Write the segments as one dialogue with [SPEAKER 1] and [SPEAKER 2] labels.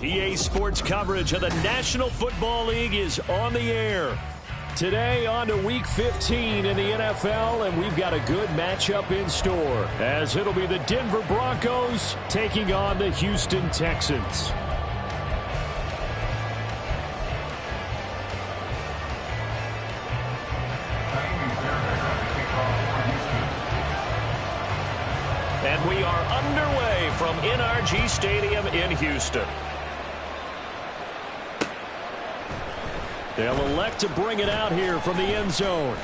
[SPEAKER 1] EA Sports coverage of the National Football League is on the air. Today on to Week 15 in the NFL, and we've got a good matchup in store, as it'll be the Denver Broncos taking on the Houston Texans. And we are underway from NRG Stadium in Houston. They'll elect to bring it out here from the end zone.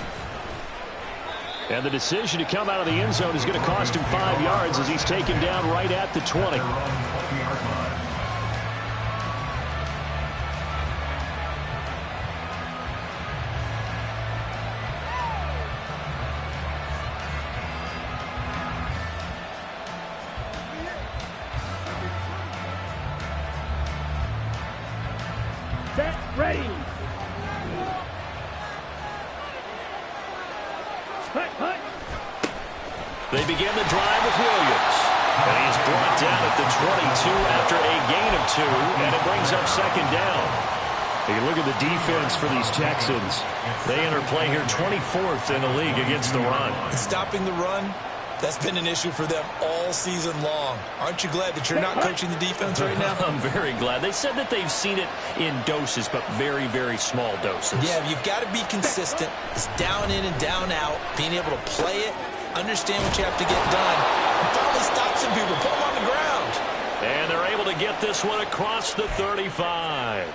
[SPEAKER 1] And the decision to come out of the end zone is going to cost him 5 yards as he's taken down right at the 20.
[SPEAKER 2] Set, ready.
[SPEAKER 1] They begin the drive with Williams. And he's brought down at the 22 after a gain of 2, and it brings up second down. You look at the defense for these Texans. They enter play here 24th in the league against the run.
[SPEAKER 3] Stopping the run, that's been an issue for them all season long. Aren't you glad that you're not coaching the defense right now?
[SPEAKER 1] I'm very glad. They said that they've seen it in doses, but very, very small doses.
[SPEAKER 3] Yeah, you've got to be consistent. It's down in and down out, being able to play it, understand what you have to get done, and finally stop some people, put them on the ground.
[SPEAKER 1] And they're able to get this one across the 35.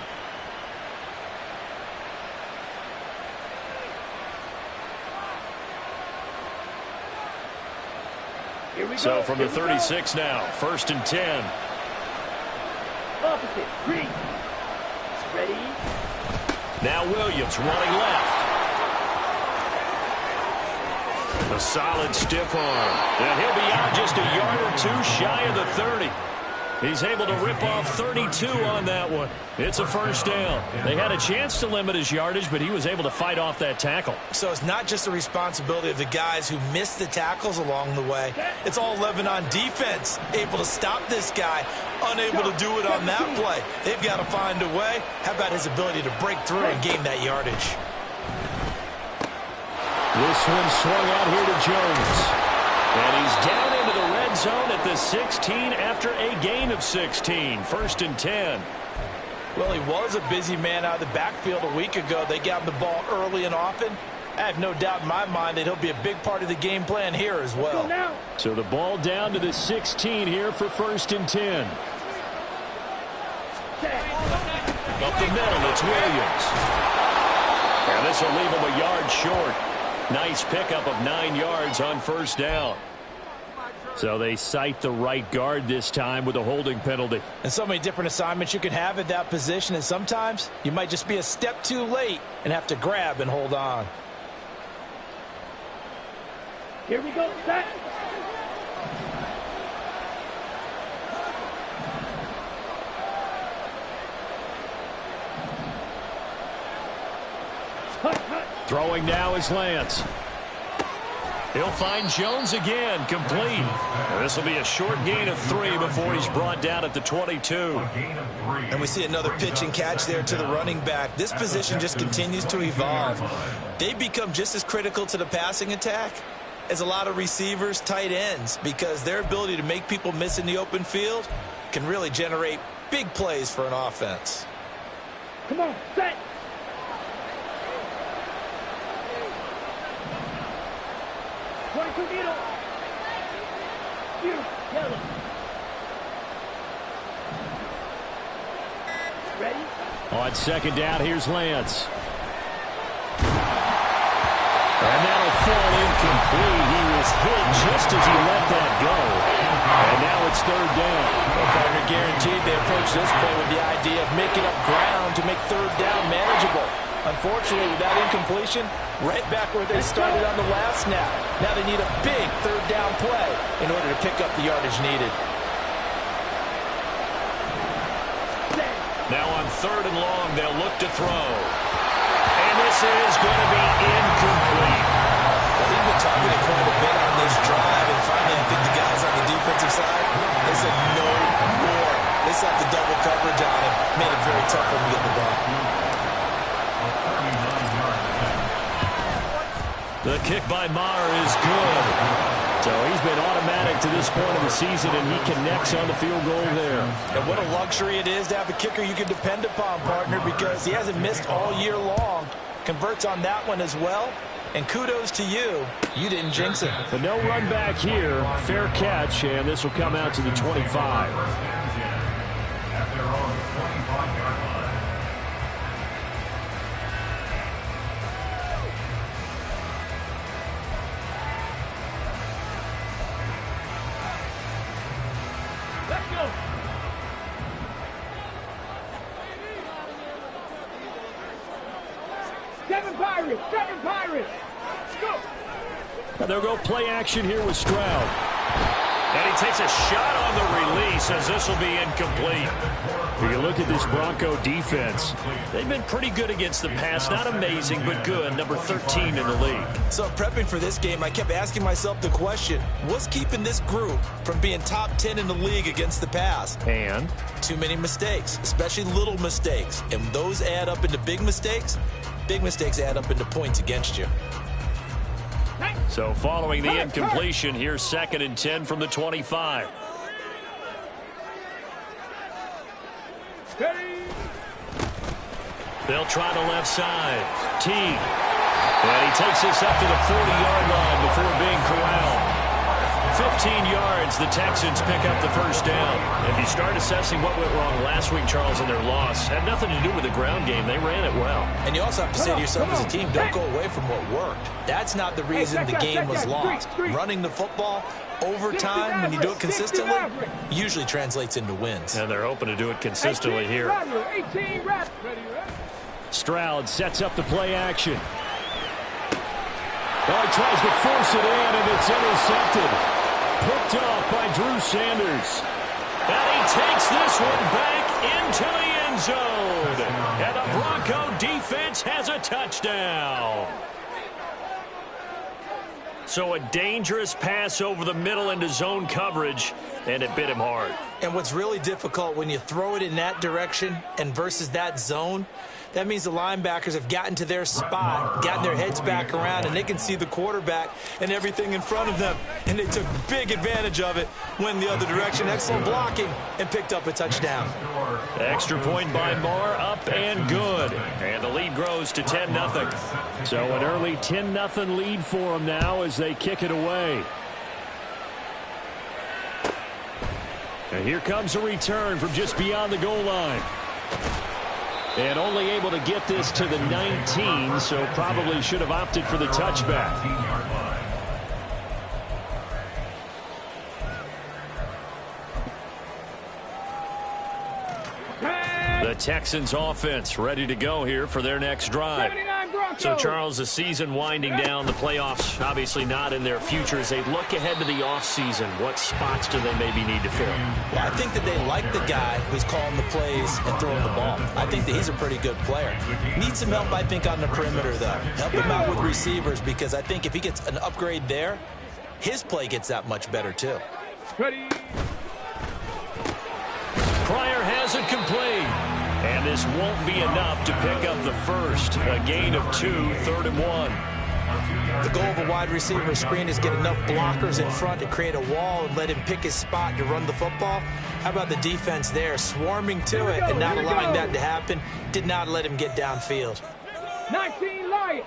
[SPEAKER 1] So from the 36 now, 1st and 10.
[SPEAKER 2] Opposite, green. Ready.
[SPEAKER 1] Now Williams running left. A solid stiff arm. And he'll be out just a yard or 2 shy of the 30. He's able to rip off 32 on that one. It's a first down. They had a chance to limit his yardage, but he was able to fight off that tackle.
[SPEAKER 3] So it's not just the responsibility of the guys who missed the tackles along the way. It's all 11 on defense, able to stop this guy, unable to do it on that play. They've got to find a way. How about his ability to break through and gain that yardage?
[SPEAKER 1] This one swung out here to Jones. And he's down into the red zone at the 16 after a gain of 16. 1st and 10.
[SPEAKER 3] Well, he was a busy man out of the backfield a week ago. They got him the ball early and often. I have no doubt in my mind that he'll be a big part of the game plan here as well.
[SPEAKER 1] So the ball down to the 16 here for 1st and 10. Up the middle, it's Williams. And this will leave him a yard short. Nice pickup of 9 yards on 1st down. So they cite the right guard this time with a holding penalty.
[SPEAKER 3] And so many different assignments you can have at that position, and sometimes you might just be a step too late and have to grab and hold on.
[SPEAKER 2] Here we go, set.
[SPEAKER 1] Throwing now is Lance. He'll find Jones again, complete. This will be a short gain of 3 before he's brought down at the 22.
[SPEAKER 3] And we see another pitch and catch there to the running back. This position just continues to evolve. They become just as critical to the passing attack as a lot of receivers, tight ends, because their ability to make people miss in the open field can really generate big plays for an offense.
[SPEAKER 2] Come on, set. Yellow. Ready?
[SPEAKER 1] On 2nd down, here's Lance. And that'll fall incomplete. He was hit just as he let that go. And now it's 3rd down.
[SPEAKER 3] Well, partner, guaranteed they approach this play with the idea of making up ground to make 3rd down manageable. Unfortunately, with that incompletion, right back where they started on the last snap. Now they need a big 3rd down play in order to pick up the yardage needed.
[SPEAKER 1] Now on 3rd and long, they'll look to throw. And this is going to be incomplete.
[SPEAKER 3] Well, they've been targeted quite a bit on this drive, and finally I think the guys on the defensive side, they said no more. They slapped the double coverage on
[SPEAKER 1] The kick by Maher is good. So he's been automatic to this point of the season, and he connects on the field goal there.
[SPEAKER 3] And what a luxury it is to have a kicker you can depend upon, partner, because he hasn't missed all year long. Converts on that one as well. And kudos to you. You didn't jinx it.
[SPEAKER 1] But no run back here. Fair catch, and this will come out to the 25.
[SPEAKER 2] Seven Pirates. Let's go.
[SPEAKER 1] And they'll go play action here with Stroud. And he takes a shot on the release as this will be incomplete. If you look at this Bronco defense, they've been pretty good against the pass. Not amazing, but good. Number 13 in the league.
[SPEAKER 3] So prepping for this game, I kept asking myself the question, what's keeping this group from being top 10 in the league against the pass?
[SPEAKER 1] And
[SPEAKER 3] too many mistakes, especially little mistakes. And those add up into big mistakes. Big mistakes add up into points against you.
[SPEAKER 1] So following the incompletion, here's 2nd and 10 from the 25. They'll try the left side. Teague. And he takes this up to the 40-yard line before being corralled. 15 yards, the Texans pick up the first down. If you start assessing what went wrong last week, Charles, in their loss, had nothing to do with the ground game. They ran it well.
[SPEAKER 3] And you also have to say to yourself as a team, don't go away from what worked. That's not the reason the game was lost. Running the football over time, when you do it consistently, usually translates into wins.
[SPEAKER 1] And they're hoping to do it consistently here. Stroud sets up the play action. Oh, he tries to force it in, and it's intercepted. Picked off by Drew Sanders. And he takes this one back into the end zone. And the Bronco defense has a touchdown. So a dangerous pass over the middle into zone coverage, and it bit him hard.
[SPEAKER 3] And what's really difficult when you throw it in that direction and versus that zone, that means the linebackers have gotten to their spot, gotten their heads back around, and they can see the quarterback and everything in front of them. And they took big advantage of it, went the other direction, excellent blocking, and picked up a touchdown.
[SPEAKER 1] Extra point by Maher, up and good. And the lead grows to 10-0. So an early 10-0 lead for them now as they kick it away. And here comes a return from just beyond the goal line. And only able to get this to the 19, so probably should have opted for the touchback. The Texans offense ready to go here for their next drive. So, Charles, the season winding down, the playoffs obviously not in their future. As they look ahead to the offseason, what spots do they maybe need to fill?
[SPEAKER 3] Well, I think that they like the guy who's calling the plays and throwing the ball. I think that he's a pretty good player. Needs some help, I think, on the perimeter, though. Help him out with receivers, because I think if he gets an upgrade there, his play gets that much better, too.
[SPEAKER 2] Ready.
[SPEAKER 1] Pryor has it complete. And this won't be enough to pick up the first. A gain of 2, 3rd and 1.
[SPEAKER 3] The goal of a wide receiver screen is get enough blockers in front to create a wall and let him pick his spot to run the football. How about the defense there, swarming to it and not allowing that to happen? Did not let him get downfield.
[SPEAKER 2] 19 Lions.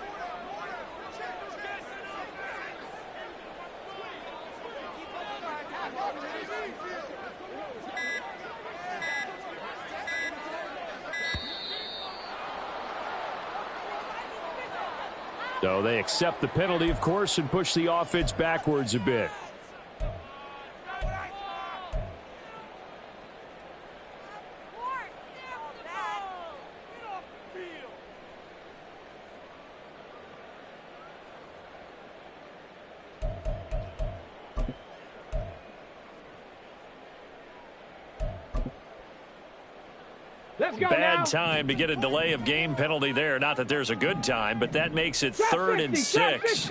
[SPEAKER 1] So they accept the penalty, of course, and push the offense backwards a bit. Bad time to get a delay of game penalty there. Not that there's a good time, but that makes it 3rd and 6.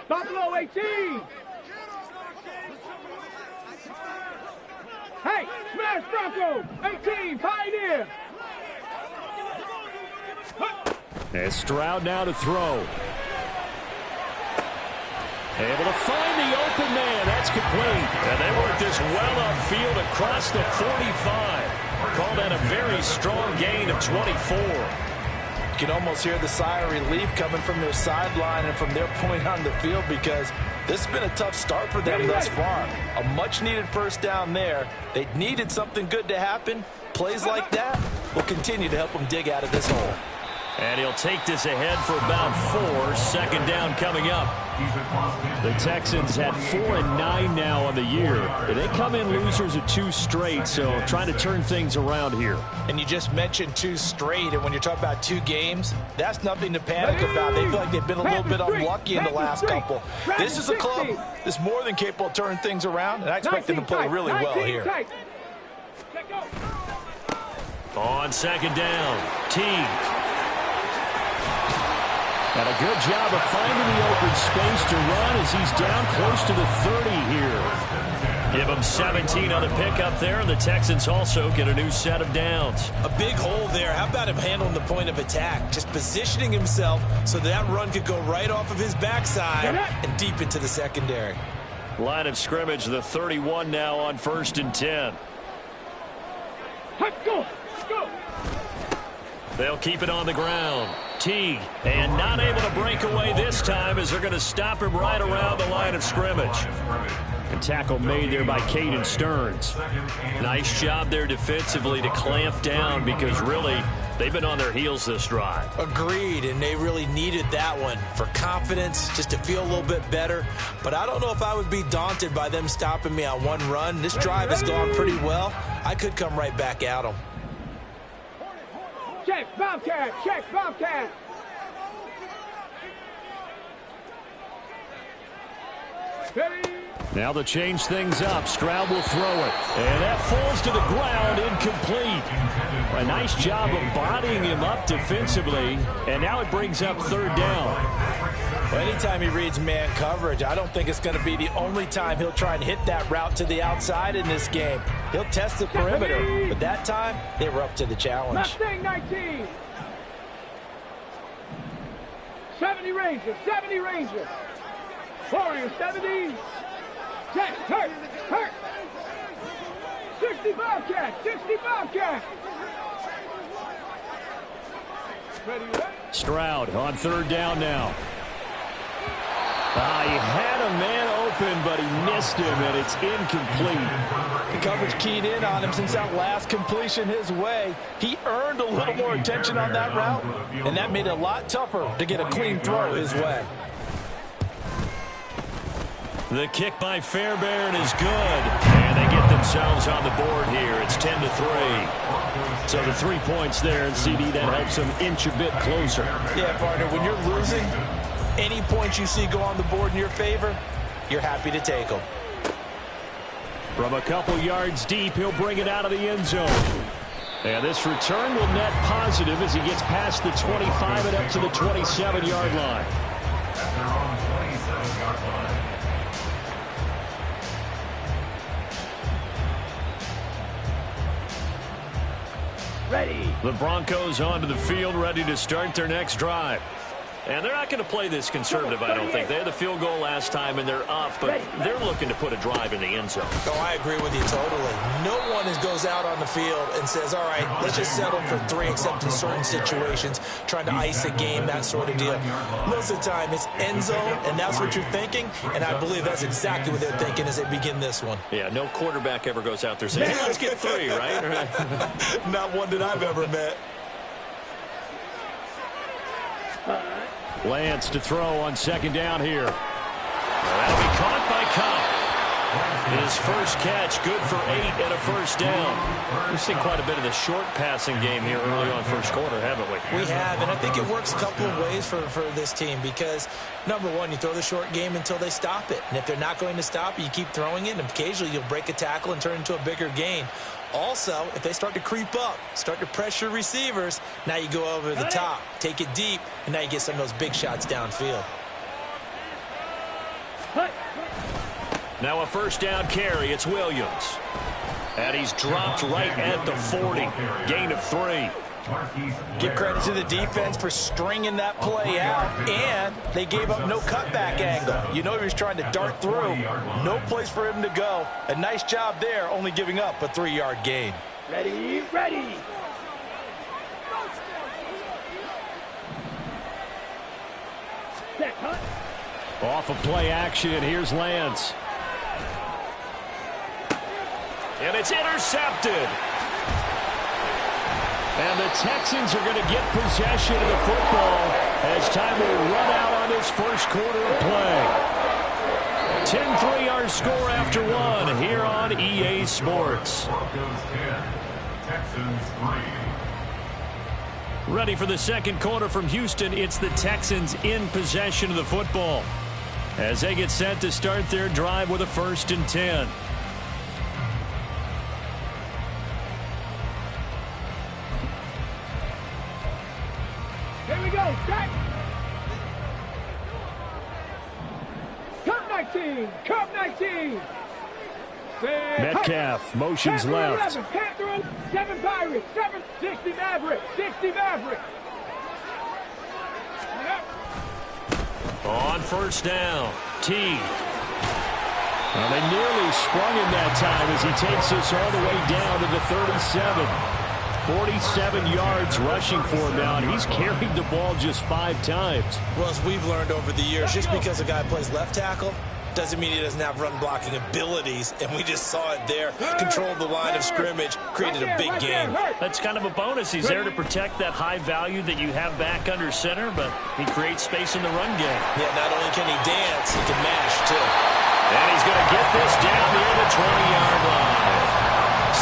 [SPEAKER 2] Buffalo 18. Hey, smash Bronco 18, Pioneer.
[SPEAKER 1] And Stroud now to throw. Able to find the open man. That's complete. And they work this well upfield across the 45. Call that a very strong gain of 24.
[SPEAKER 4] You can almost hear the sigh of relief coming from their sideline and from their point on the field, because this has been a tough start for them thus far. A much-needed first down there. They needed something good to happen. Plays like that will continue to help them dig out of this hole.
[SPEAKER 1] And he'll take this ahead for about 4. Second down coming up. The Texans had 4-9 now on the year. They come in losers of 2 straight, so trying to turn things around here.
[SPEAKER 4] And you just mentioned 2 straight, and when you're talking about 2 games, that's nothing to panic about. They feel like they've been a little bit unlucky in the last couple. This is a club that's more than capable of turning things around, and I expect them to play really well here.
[SPEAKER 1] On second down, Teague. And a good job of finding the open space to run as he's down close to the 30 here. Give him 17 on the pickup there, and the Texans also get a new set of downs.
[SPEAKER 3] A big hole there. How about him handling the point of attack? Just positioning himself so that run could go right off of his backside and deep into the secondary.
[SPEAKER 1] Line of scrimmage, the 31 now on 1st and 10.
[SPEAKER 2] Let's go. Go.
[SPEAKER 1] They'll keep it on the ground. Teague, and not able to break away this time as they're going to stop him right around the line of scrimmage. A tackle made there by Caden Stearns. Nice job there defensively to clamp down, because really they've been on their heels this drive.
[SPEAKER 3] Agreed, and they really needed that one for confidence, just to feel a little bit better. But I don't know if I would be daunted by them stopping me on one run. This drive has gone pretty well. I could come right back at them.
[SPEAKER 2] Check, Bobcat. Check, Bobcat. Ready.
[SPEAKER 1] Now to change things up, Stroud will throw it. And that falls to the ground, incomplete. A nice job of bodying him up defensively. And now it brings up 3rd down.
[SPEAKER 4] Well, anytime he reads man coverage, I don't think it's going to be the only time he'll try and hit that route to the outside in this game. He'll test the perimeter, but that time they were up to the challenge.
[SPEAKER 2] Mustang 19. 70 Rangers. 70 Rangers. Warriors 70. Check. Hurt. Hurt. 60 Bobcat. 60 Bobcat. Ready.
[SPEAKER 1] Stroud on 3rd down now. He had a man open, but he missed him, and it's incomplete.
[SPEAKER 4] The coverage keyed in on him since that last completion his way. He earned a little more attention on that route, and that made it a lot tougher to get a clean throw his way.
[SPEAKER 1] The kick by Fairbairn is good, and they get themselves on the board here. It's 10-3. So the 3 points there, and CD, that helps them inch a bit closer.
[SPEAKER 4] Yeah, partner, when you're losing, any points you see go on the board in your favor, you're happy to take them.
[SPEAKER 1] From a couple yards deep, he'll bring it out of the end zone. And this return will net positive as he gets past the 25 and up to the 27-yard line.
[SPEAKER 2] Ready.
[SPEAKER 1] The Broncos onto the field, ready to start their next drive. And they're not going to play this conservative, I don't think. They had the field goal last time, and they're up, but they're looking to put a drive in the end zone.
[SPEAKER 3] Oh, I agree with you totally. No one goes out on the field and says, all right, let's just settle for 3, except in certain situations, trying to ice a game, that sort of deal. Most of the time, it's end zone, and that's what you're thinking, and I believe that's exactly what they're thinking as they begin this one.
[SPEAKER 1] Yeah, no quarterback ever goes out there saying, hey, let's get 3, right?
[SPEAKER 3] Not one that I've ever met.
[SPEAKER 1] Lance to throw on second down here. That'll be caught by Cobb. His first catch, good for 8 and a first down. We've seen quite a bit of the short passing game here early on first quarter, haven't we?
[SPEAKER 3] We have, and I think it works a couple of ways for this team because, number one, you throw the short game until they stop it. And if they're not going to stop it, you keep throwing it, and occasionally you'll break a tackle and turn it into a bigger gain. Also, if they start to creep up, start to pressure receivers, now you go over the top, take it deep, and now you get some of those big shots downfield.
[SPEAKER 1] Now a first down carry. It's Williams. And he's dropped right at the 40. Gain of 3.
[SPEAKER 4] Give credit to the defense for stringing that play out, and they gave up no cutback angle. You know he was trying to dart through. No place for him to go. A nice job there, only giving up a 3-yard gain.
[SPEAKER 2] Ready, ready. Set, cut.
[SPEAKER 1] Off of play action, here's Lance. And it's intercepted. And the Texans are going to get possession of the football as time will run out on this first quarter of play. 10-3 our score after one here on EA Sports. Ready for the second quarter from Houston. It's the Texans in possession of the football as they get set to start their drive with a 1st and 10.
[SPEAKER 2] Here we go, back. Curve 19, curve 19.
[SPEAKER 1] Metcalf motions left.
[SPEAKER 2] 11, Panther, 7 Pirates, 7, 60 Maverick, 60 Maverick.
[SPEAKER 1] On 1st down, T. Well, they nearly sprung him that time as he takes us all the way down to the 37. 47 yards rushing for him now, and he's carried the ball just 5 times.
[SPEAKER 3] Well, as we've learned over the years, just because a guy plays left tackle doesn't mean he doesn't have run-blocking abilities, and we just saw it there. Controlled the line of scrimmage, created a big game.
[SPEAKER 1] That's kind of a bonus. He's there to protect that high value that you have back under center, but he creates space in the run game.
[SPEAKER 3] Yeah, not only can he dance, he can mash, too.
[SPEAKER 1] And he's going to get this down near the 20-yard line.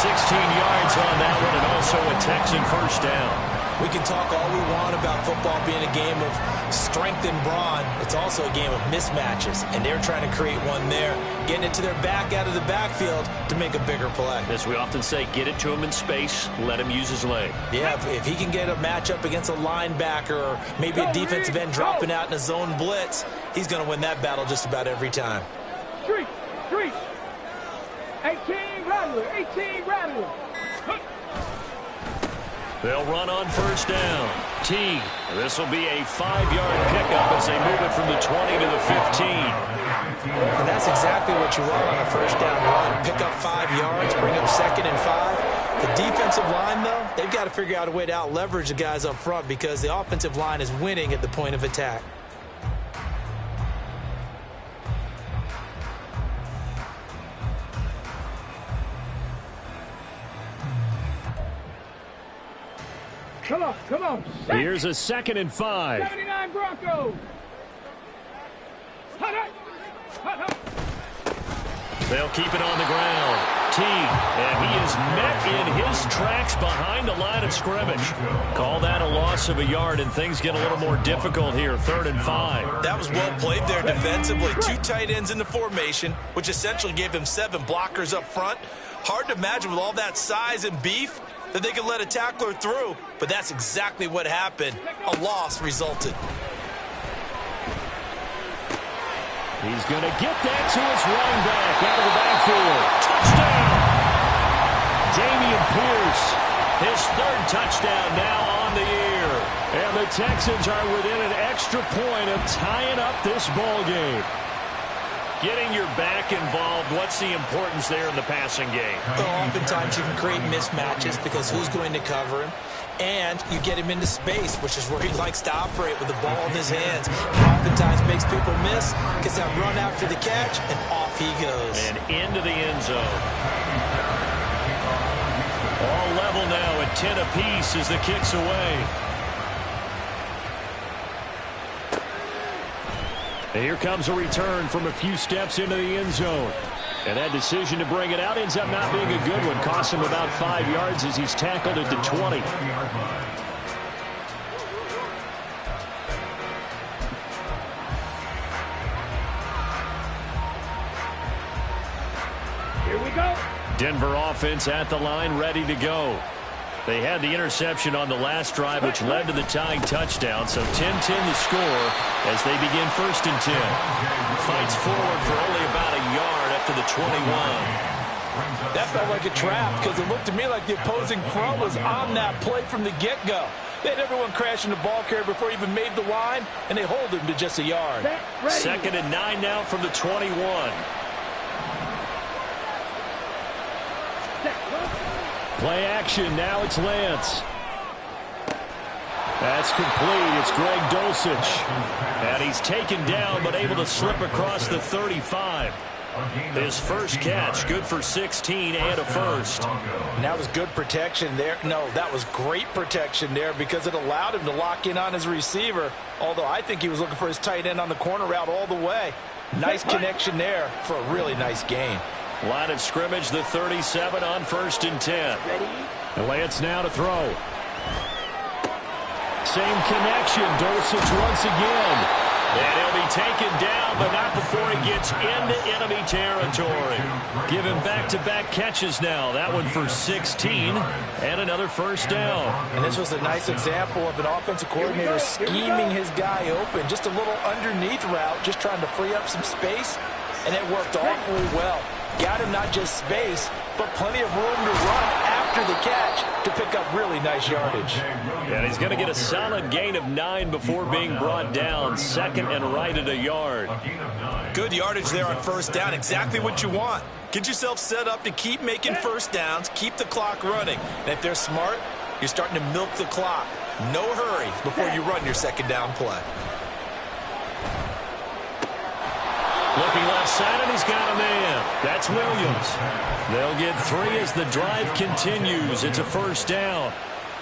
[SPEAKER 1] 16 yards on that one, and also a Texan 1st down.
[SPEAKER 3] We can talk all we want about football being a game of strength and brawn. It's also a game of mismatches, and they're trying to create one there, getting it to their back out of the backfield to make a bigger play.
[SPEAKER 1] As we often say, get it to him in space, let him use his leg.
[SPEAKER 3] Yeah, if he can get a matchup against a linebacker or maybe a defensive end dropping out in a zone blitz, he's going to win that battle just about every time.
[SPEAKER 2] Street, street. 18 Rattler, 18 Rattler.
[SPEAKER 1] They'll run on 1st down. T. This will be a 5-yard pickup as they move it from the 20 to the 15.
[SPEAKER 3] And that's exactly what you want on a 1st down run. Pick up 5 yards, bring up 2nd and 5. The defensive line, though, they've got to figure out a way to out-leverage the guys up front because the offensive line is winning at the point of attack.
[SPEAKER 2] Come on. Set.
[SPEAKER 1] Here's a 2nd and 5.
[SPEAKER 2] 79 Broncos. Hut.
[SPEAKER 1] They'll keep it on the ground. T. And he is met in his tracks behind the line of scrimmage. Call that a loss of a yard, and things get a little more difficult here. 3rd and 5.
[SPEAKER 3] That was well played there defensively. 2 tight ends in the formation, which essentially gave them 7 blockers up front. Hard to imagine with all that size and beef that they could let a tackler through, but that's exactly what happened. A loss resulted.
[SPEAKER 1] He's going to get that to his running back out of the backfield. Touchdown! Dameon Pierce, his 3rd touchdown now on the year. And the Texans are within an extra point of tying up this ball game. Getting your back involved, what's the importance there in the passing game?
[SPEAKER 3] Well, oftentimes you can create mismatches because who's going to cover him? And you get him into space, which is where he likes to operate with the ball in his hands. And oftentimes makes people miss, gets that run after the catch, and off he goes.
[SPEAKER 1] And into the end zone. All level now at 10 apiece as the kick's away. Here comes a return from a few steps into the end zone. And that decision to bring it out ends up not being a good one. Cost him about 5 yards as he's tackled at the 20.
[SPEAKER 2] Here we go.
[SPEAKER 1] Denver offense at the line, ready to go. They had the interception on the last drive, which led to the tying touchdown. So 10-10 the score as they begin 1st and 10. Fights forward for only about a yard up to the 21.
[SPEAKER 4] That felt like a trap because it looked to me like the opposing front was on that play from the get-go. They had everyone crashing the ball carrier before he even made the line, and they hold him to just a yard.
[SPEAKER 1] 2nd and 9 now from the 21. Play action. Now it's Lance. That's complete. It's Greg Dulcich. And he's taken down but able to slip across the 35. His first catch, good for 16 and a first.
[SPEAKER 4] And that was good protection there. No, that was great protection there because it allowed him to lock in on his receiver, although I think he was looking for his tight end on the corner route all the way. Nice connection there for a really nice gain.
[SPEAKER 1] Line of scrimmage, the 37 on 1st and 10. And Lance now to throw. Same connection. Dulcich once again. And he'll be taken down, but not before he gets into enemy territory. Give him back-to-back catches now. That one for 16 and another first down.
[SPEAKER 4] And this was a nice example of an offensive coordinator scheming his guy open. Just a little underneath route, just trying to free up some space, and it worked awfully well. Got him not just space, but plenty of room to run after the catch to pick up really nice yardage.
[SPEAKER 1] And he's going to get a solid gain of 9 before being brought down. 2nd and right at a yard.
[SPEAKER 3] Good yardage there on 1st down. Exactly what you want. Get yourself set up to keep making 1st downs, keep the clock running. And if they're smart, you're starting to milk the clock. No hurry before you run your 2nd down play.
[SPEAKER 1] Looking left side, and he's got a man. That's Williams. They'll get 3 as the drive continues. It's a first down.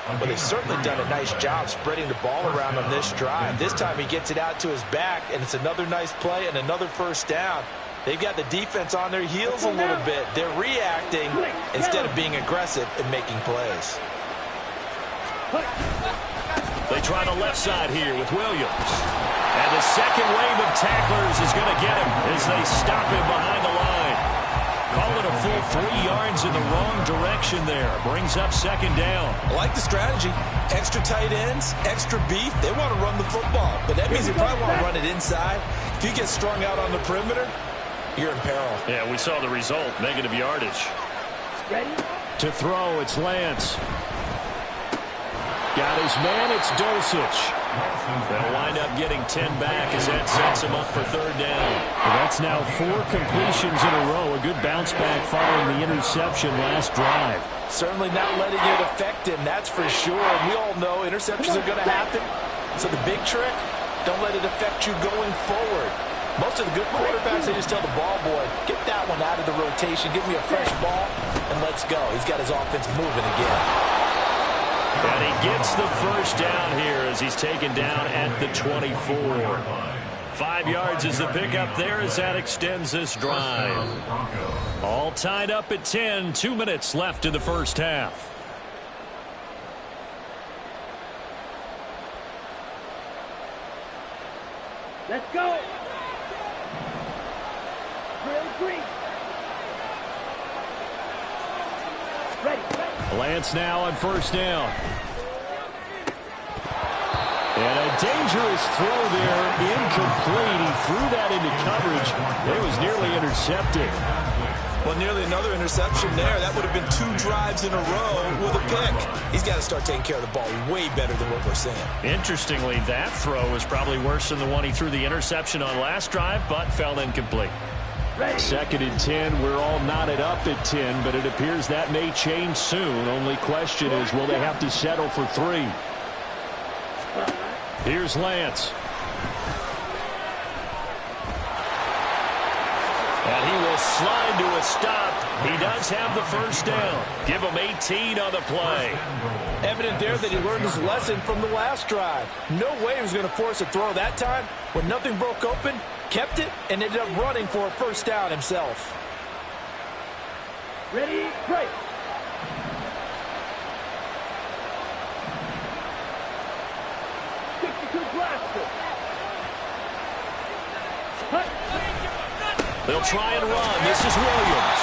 [SPEAKER 4] Well, they've certainly done a nice job spreading the ball around on this drive. This time he gets it out to his back, and it's another nice play and another first down. They've got the defense on their heels a little bit. They're reacting instead of being aggressive and making plays.
[SPEAKER 1] They try the left side here with Williams. And the second wave of tacklers is going to get him as they stop him behind the line. Call it a full 3 yards in the wrong direction there. Brings up 2nd down.
[SPEAKER 3] I like the strategy. Extra tight ends, extra beef. They want to run the football, but that means they probably want to run it inside. If you get strung out on the perimeter, you're in peril.
[SPEAKER 1] Yeah, we saw the result. Negative yardage.
[SPEAKER 2] Ready?
[SPEAKER 1] To throw, it's Lance. Got his man, it's Dulcich. They'll wind up getting 10 back as that sets him up for 3rd down. Well, that's now 4 completions in a row. A good bounce back following the interception last drive.
[SPEAKER 4] Certainly not letting it affect him, that's for sure. And we all know interceptions are going to happen. So the big trick, don't let it affect you going forward. Most of the good quarterbacks, they just tell the ball boy, get that one out of the rotation, give me a fresh ball, and let's go. He's got his offense moving again.
[SPEAKER 1] And he gets the first down here as he's taken down at the 24. 5 yards is the pickup there as that extends this drive. All tied up at 10. 2 minutes left in the first half.
[SPEAKER 2] Let's go. Drill 3. Ready.
[SPEAKER 1] Lance now on 1st down. And a dangerous throw there, incomplete. He threw that into coverage. It was nearly intercepted.
[SPEAKER 3] Well, nearly another interception there. That would have been 2 drives in a row with a pick. He's got to start taking care of the ball way better than what we're seeing.
[SPEAKER 1] Interestingly, that throw was probably worse than the one he threw the interception on last drive, but fell incomplete. 2nd and 10. We're all knotted up at 10, but it appears that may change soon. Only question is, will they have to settle for 3? Here's Lance. And he will slide to a stop. He does have the first down. Give him 18 on the play.
[SPEAKER 4] Evident there that he learned his lesson from the last drive. No way he was going to force a throw that time. When nothing broke open, kept it, and ended up running for a first down himself.
[SPEAKER 2] Ready, break.
[SPEAKER 1] They'll try and run. This is Williams.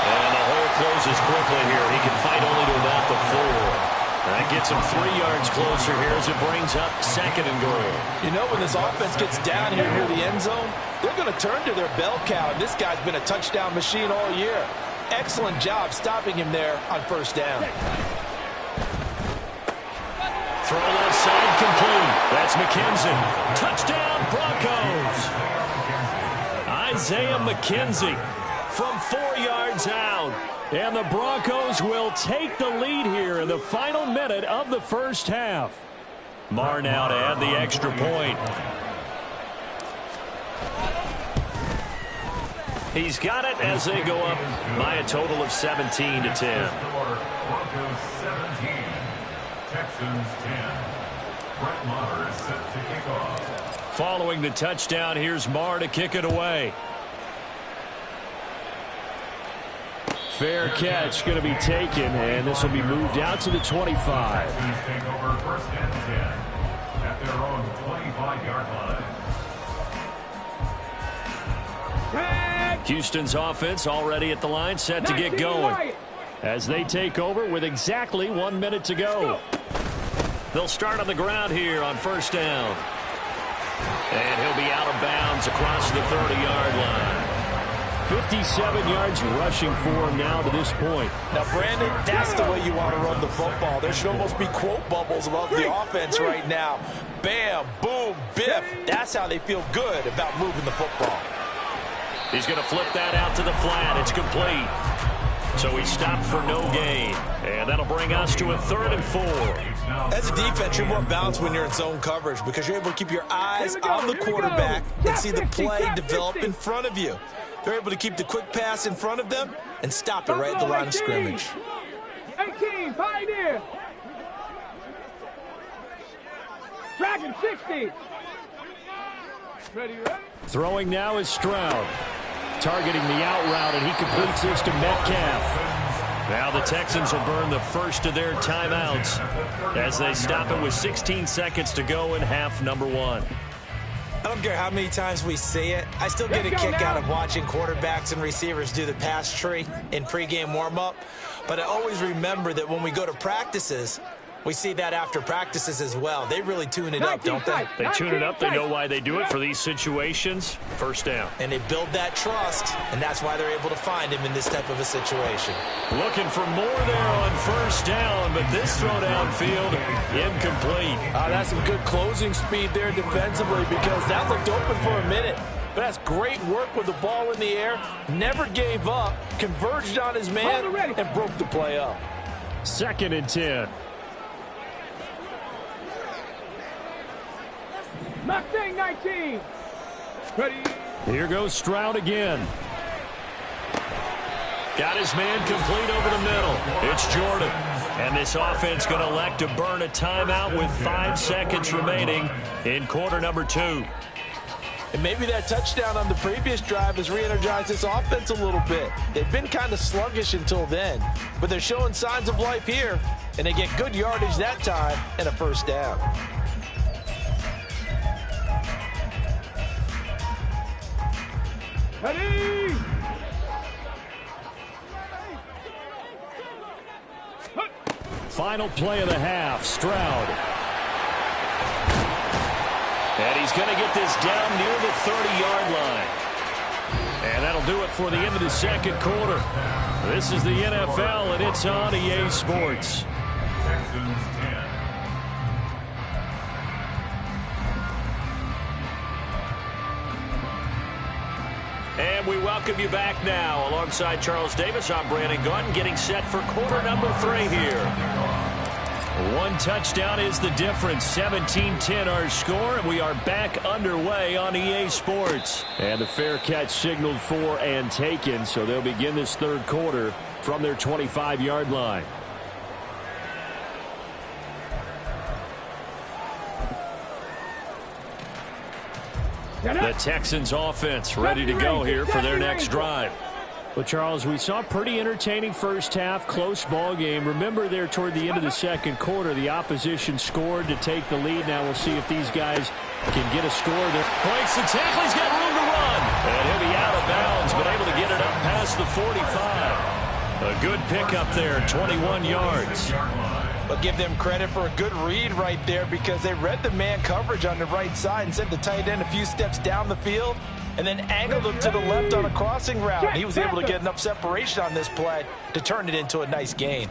[SPEAKER 1] And the hole closes quickly here. He can fight only to about the 4. That gets him 3 yards closer here as it brings up 2nd and goal.
[SPEAKER 4] You know, when this offense gets down here near the end zone, they're going to turn to their bell cow. And this guy's been a touchdown machine all year. excellent job stopping him there on first down.
[SPEAKER 1] Throw left side complete. That's McKenzie. Touchdown, Broncos. Isaiah McKenzie from 4 yards out. And the Broncos will take the lead here in the final minute of the first half. Marr now to add the extra point. He's got it as they go up by a total of 17-10.
[SPEAKER 5] Broncos 17, Texans 10. Brett Maher is set to kick off.
[SPEAKER 1] Following the touchdown, here's Marr to kick it away. Fair catch going to be taken, and this will be moved out to the 25.
[SPEAKER 5] Texans take over first and 10 at their own 25-yard line.
[SPEAKER 1] Houston's offense already at the line, set to get going as they take over with exactly 1 minute to go. They'll start on the ground here on first down. And he'll be out of bounds across the 30-yard line. 57 yards rushing for him now to this point.
[SPEAKER 4] Now, Brandon, that's the way you want to run the football. There should almost be quote bubbles about the offense right now. Bam, boom, biff. That's how they feel good about moving the football.
[SPEAKER 1] He's going to flip that out to the flat. It's complete. So he stopped for no gain. And that'll bring us to a 3rd and 4.
[SPEAKER 3] As a defense, you're more balanced when you're in zone coverage because you're able to keep your eyes on the quarterback and see the play develop in front of you. They're able to keep the quick pass in front of them and stop it right at the line of scrimmage.
[SPEAKER 2] 18, Pioneer. Dragon 60. Ready?
[SPEAKER 1] Throwing now is Stroud. Targeting the out route, and he completes this to Metcalf. Now the Texans will burn the first of their timeouts as they stop it with 16 seconds to go in half number 1.
[SPEAKER 3] I don't care how many times we see it. I still get a kick out of watching quarterbacks and receivers do the pass tree in pregame warm-up. But I always remember that when we go to practices, we see that after practices as well. They really tune it up, don't they?
[SPEAKER 1] They tune it up. They know why they do it for these situations. First down.
[SPEAKER 3] And they build that trust, and that's why they're able to find him in this type of a situation.
[SPEAKER 1] Looking for more there on first down, but this throw downfield incomplete.
[SPEAKER 4] That's some good closing speed there defensively because that looked open for a minute. But that's great work with the ball in the air. Never gave up, converged on his man, and broke the play up.
[SPEAKER 1] 2nd and 10.
[SPEAKER 2] Mustang 19. Ready?
[SPEAKER 1] Here goes Stroud again. Got his man complete over the middle. It's Jordan. And this offense going to elect to burn a timeout with 5 seconds remaining in quarter number 2.
[SPEAKER 4] And maybe that touchdown on the previous drive has re-energized this offense a little bit. They've been kind of sluggish until then, but they're showing signs of life here, and they get good yardage that time and a first down.
[SPEAKER 2] Ready?
[SPEAKER 1] Final play of the half, Stroud. And he's going to get this down near the 30-yard line. And that'll do it for the end of the second quarter. This is the NFL, and it's on EA Sports.
[SPEAKER 5] Texans 10.
[SPEAKER 1] And we welcome you back now. Alongside Charles Davis, I'm Brandon Gunn, getting set for quarter number 3 here. 1 touchdown is the difference. 17-10 our score, and we are back underway on EA Sports. And the fair catch signaled for and taken, so they'll begin this 3rd quarter from their 25-yard line. The Texans offense ready to go here for their next drive. Well, Charles, we saw a pretty entertaining first half, close ball game. Remember there toward the end of the second quarter, the opposition scored to take the lead. Now we'll see if these guys can get a score there. Breaks the tackle, he's got room to run. And he'll be out of bounds, but able to get it up past the 45. A good pickup there, 21 yards.
[SPEAKER 4] But give them credit for a good read right there because they read the man coverage on the right side and sent the tight end a few steps down the field and then angled him to the left on a crossing route. He was able to get enough separation on this play to turn it into a nice gain.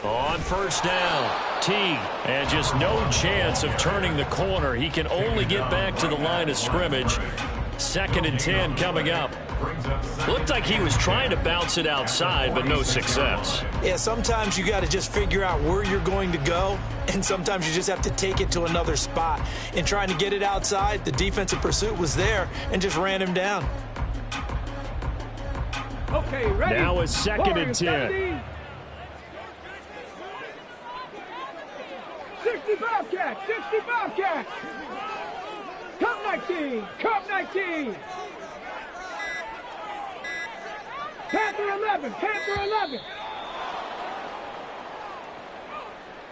[SPEAKER 1] On first down, Teague, and just no chance of turning the corner. He can only get back to the line of scrimmage. 2nd and 10 coming up. Looked like he was trying to bounce it outside, but no success.
[SPEAKER 3] Yeah, sometimes you got to just figure out where you're going to go, and sometimes you just have to take it to another spot. In trying to get it outside, the defensive pursuit was there and just ran him down.
[SPEAKER 2] Okay, ready.
[SPEAKER 1] Now it's 2nd and 10.
[SPEAKER 2] 65 catch, 65 catch. Come 19, come 19. Panther 11, Panther 11.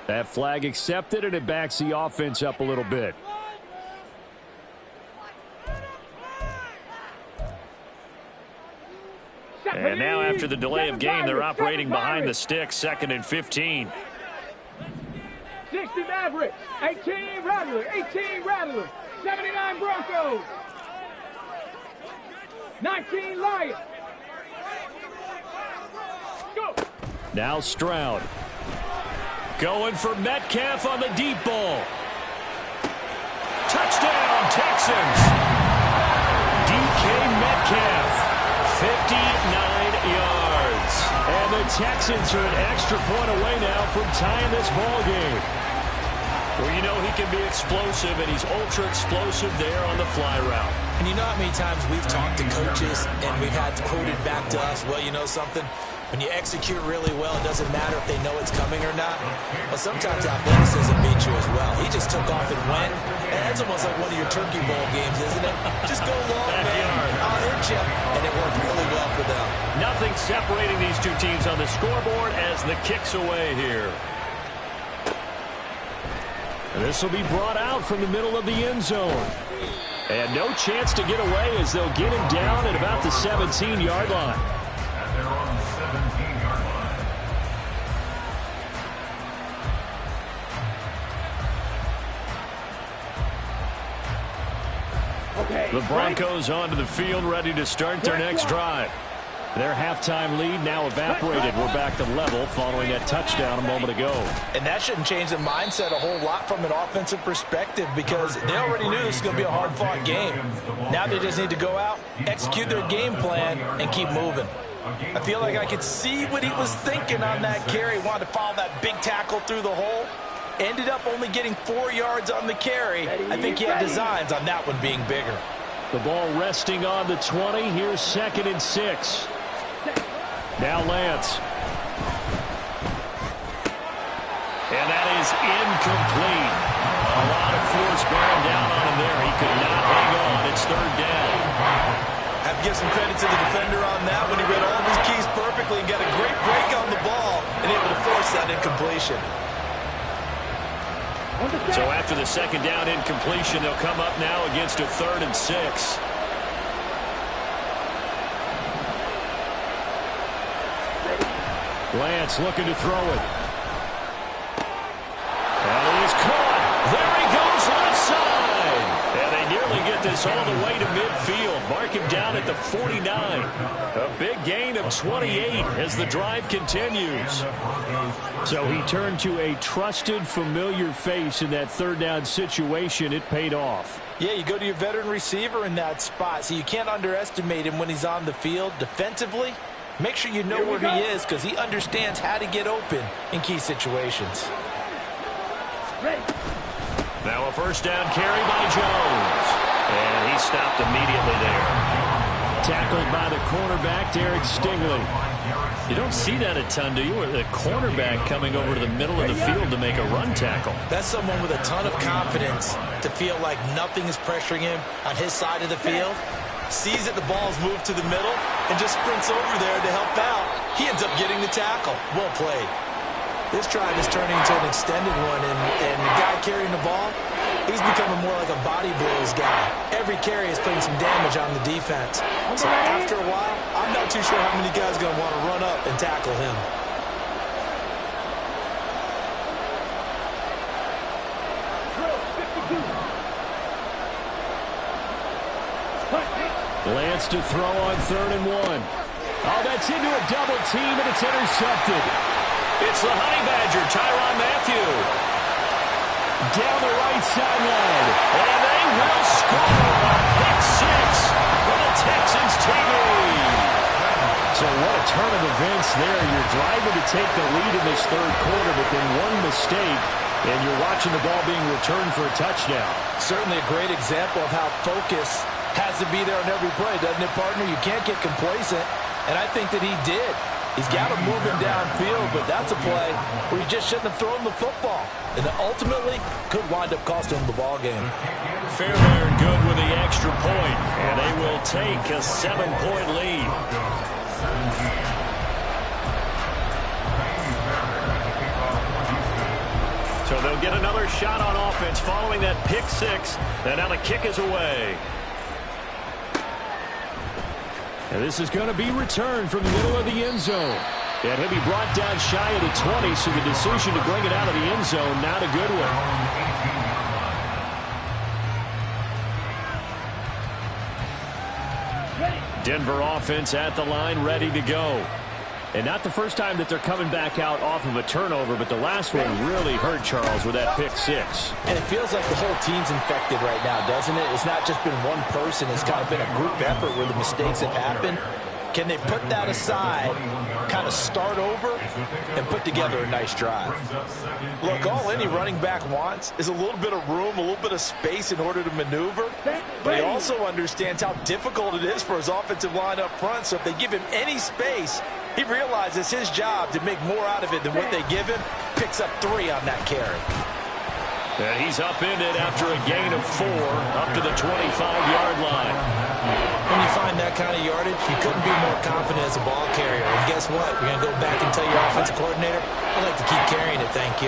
[SPEAKER 1] That flag accepted, and it backs the offense up a little bit. And now after the delay of game, they're operating behind the sticks, 2nd and 15.
[SPEAKER 2] 60 Mavericks, 18 Rattlers, 18 Rattlers, 79 Broncos, 19 Lions. Go.
[SPEAKER 1] Now Stroud. Going for Metcalf on the deep ball. Touchdown, Texans. DK Metcalf, 59 yards. And the Texans are an extra point away now from tying this ball game. Well, you know he can be explosive, and he's ultra explosive there on the fly route.
[SPEAKER 3] And you know how many times we've talked to coaches and we've had quoted back to us, well, you know something? When you execute really well, it doesn't matter if they know it's coming or not. But sometimes athleticism beats you as well. He just took off and went. And that's almost like one of your Turkey Bowl games, isn't it? Just go long, man. I'll hurt you. And it worked really well for them.
[SPEAKER 1] Nothing separating these two teams on the scoreboard as the kick's away here. This will be brought out from the middle of the end zone. And no chance to get away as they'll get him down at about the 17-yard line.
[SPEAKER 5] And they're on the 17-yard line.
[SPEAKER 2] Okay.
[SPEAKER 1] The Broncos onto the field, ready to start their next drive. Their halftime lead now evaporated. We're back to level following that touchdown a moment ago.
[SPEAKER 4] And that shouldn't change the mindset a whole lot from an offensive perspective because they already knew this was going to be a hard-fought game. Now they just need to go out, execute their game plan, and keep moving. I feel like I could see what he was thinking on that carry. Wanted to follow that big tackle through the hole. Ended up only getting 4 yards on the carry. I think he had designs on that one being bigger.
[SPEAKER 1] The ball resting on the 20. Here's 2nd and 6. Now Lance. And that is incomplete. A lot of force bearing down on him there. He could not hang on. It's 3rd down.
[SPEAKER 3] I have to give some credit to the defender on that when he read all of his keys perfectly and got a great break on the ball and able to force that incompletion.
[SPEAKER 1] So after the 2nd down incompletion, they'll come up now against a 3rd and 6. Lance looking to throw it. And he is caught. There he goes left side. And they nearly get this all the way to midfield. Mark him down at the 49. A big gain of 28 as the drive continues. So he turned to a trusted, familiar face in that 3rd down situation. It paid off.
[SPEAKER 4] Yeah, you go to your veteran receiver in that spot, so you can't underestimate him when he's on the field defensively. Make sure you know where he is because he understands how to get open in key situations.
[SPEAKER 1] Now a 1st down carry by Jones. And he stopped immediately there. Tackled by the cornerback, Derek Stingley. You don't see that a ton, do you? The cornerback coming over to the middle of the field to make a run tackle.
[SPEAKER 3] That's someone with a ton of confidence to feel like nothing is pressuring him on his side of the field. Sees that the ball's moved to the middle and just sprints over there to help out. He ends up getting the tackle. Well played. This drive is turning into an extended one, and the guy carrying the ball, he's becoming more like a body blows guy. Every carry is putting some damage on the defense. So after a while, I'm not too sure how many guys are going to want to run up and tackle him.
[SPEAKER 1] Lance to throw on 3rd and 1. Oh, that's into a double team, and it's intercepted. It's the Honey Badger, Tyrann Mathieu. Down the right sideline. And they will score. Pick 6 for the Texans TV. So what a turn of events there. You're driving to take the lead in this 3rd quarter, but then one mistake, and you're watching the ball being returned for a touchdown.
[SPEAKER 4] Certainly a great example of how focus has to be there on every play, doesn't it, partner? You can't get complacent, and I think that he did. He's got to move him downfield, but that's a play where you just shouldn't have thrown the football. And ultimately could wind up costing him the ball game.
[SPEAKER 1] Fair there and good with the extra point, and they will take a 7-point lead. So they'll get another shot on offense following that pick 6, and now the kick is away. And this is going to be returned from the middle of the end zone. And he'll be brought down shy of the 20, so the decision to bring it out of the end zone, not a good one. Denver offense at the line, ready to go. And not the first time that they're coming back out off of a turnover, but the last one really hurt Charles with that pick 6.
[SPEAKER 4] And it feels like the whole team's infected right now, doesn't it? It's not just been one person. It's kind of been a group effort where the mistakes have happened. Can they put that aside, kind of start over, and put together a nice drive? Look, all any running back wants is a little bit of room, a little bit of space in order to maneuver. But he also understands how difficult it is for his offensive line up front. So if they give him any space, he realizes his job to make more out of it than what they give him. Picks up 3 on that carry.
[SPEAKER 1] And he's upended after a gain of 4 up to the 25-yard line.
[SPEAKER 3] When you find that kind of yardage, you couldn't be more confident as a ball carrier. And guess what? You're going to go back and tell your offensive coordinator, I'd like to keep carrying it, thank you.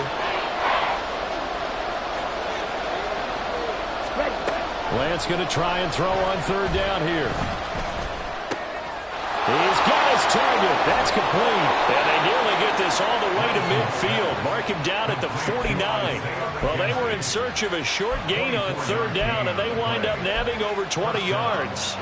[SPEAKER 1] Lance going to try and throw on 3rd down here. He's got his target. That's complete. And they nearly get this all the way to midfield. Mark him down at the 49. Well, they were in search of a short gain on 3rd down, and they wind up nabbing over 20 yards.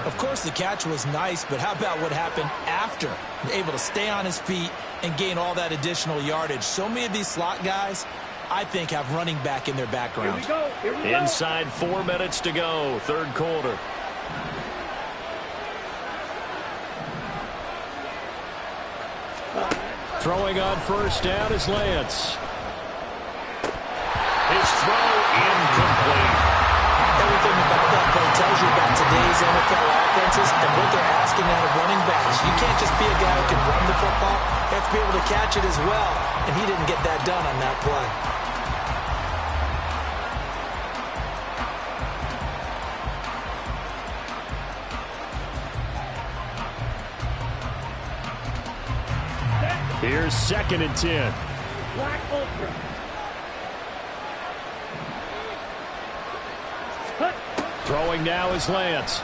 [SPEAKER 3] Of course, the catch was nice, but how about what happened after? Able to stay on his feet and gain all that additional yardage. So many of these slot guys, I think, have running back in their background.
[SPEAKER 2] Here we go.
[SPEAKER 1] Inside 4 minutes to go, 3rd quarter. Throwing on 1st down is Lance. His throw incomplete.
[SPEAKER 3] Everything about that play tells you about today's NFL offenses and what they're asking out of running backs. You can't just be a guy who can run the football. You have to be able to catch it as well, and he didn't get that done on that play.
[SPEAKER 1] Here's 2nd and 10.
[SPEAKER 2] Black Ultra.
[SPEAKER 1] Throwing now is Lance.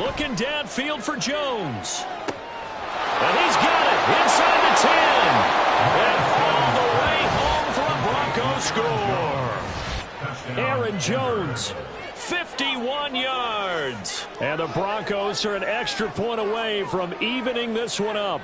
[SPEAKER 1] Looking downfield for Jones. And he's got it inside the 10. And all the way home for a Bronco score. Aaron Jones, 51 yards. And the Broncos are an extra point away from evening this one up.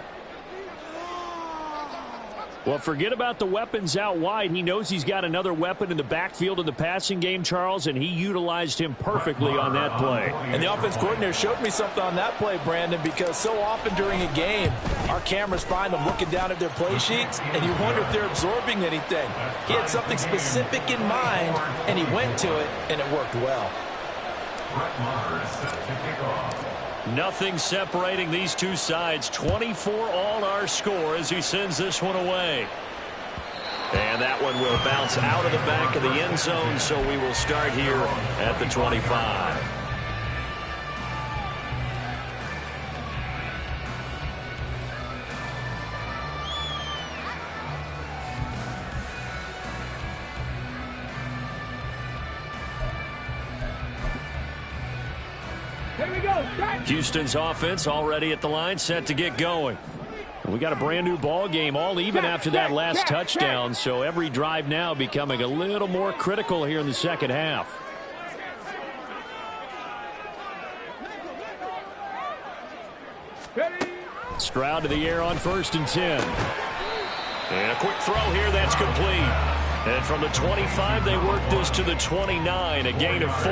[SPEAKER 1] Well, forget about the weapons out wide. He knows he's got another weapon in the backfield in the passing game, Charles, and he utilized him perfectly on that play.
[SPEAKER 4] And the offense coordinator showed me something on that play, Brandon, because so often during a game, our cameras find them looking down at their play sheets, and you wonder if they're absorbing anything. He had something specific in mind, and he went to it, and it worked well.
[SPEAKER 1] Nothing separating these two sides. 24 all our score as he sends this one away. And that one will bounce out of the back of the end zone, so we will start here at the 25.
[SPEAKER 2] Here we go.
[SPEAKER 1] Houston's offense already at the line, set to get going. We got a brand new ball game, all even after that last touchdown, so every drive now becoming a little more critical here in the second half.
[SPEAKER 2] Ready.
[SPEAKER 1] Stroud to the air on 1st and 10. And a quick throw here, that's complete. And from the 25, they work this to the 29, a gain of 4.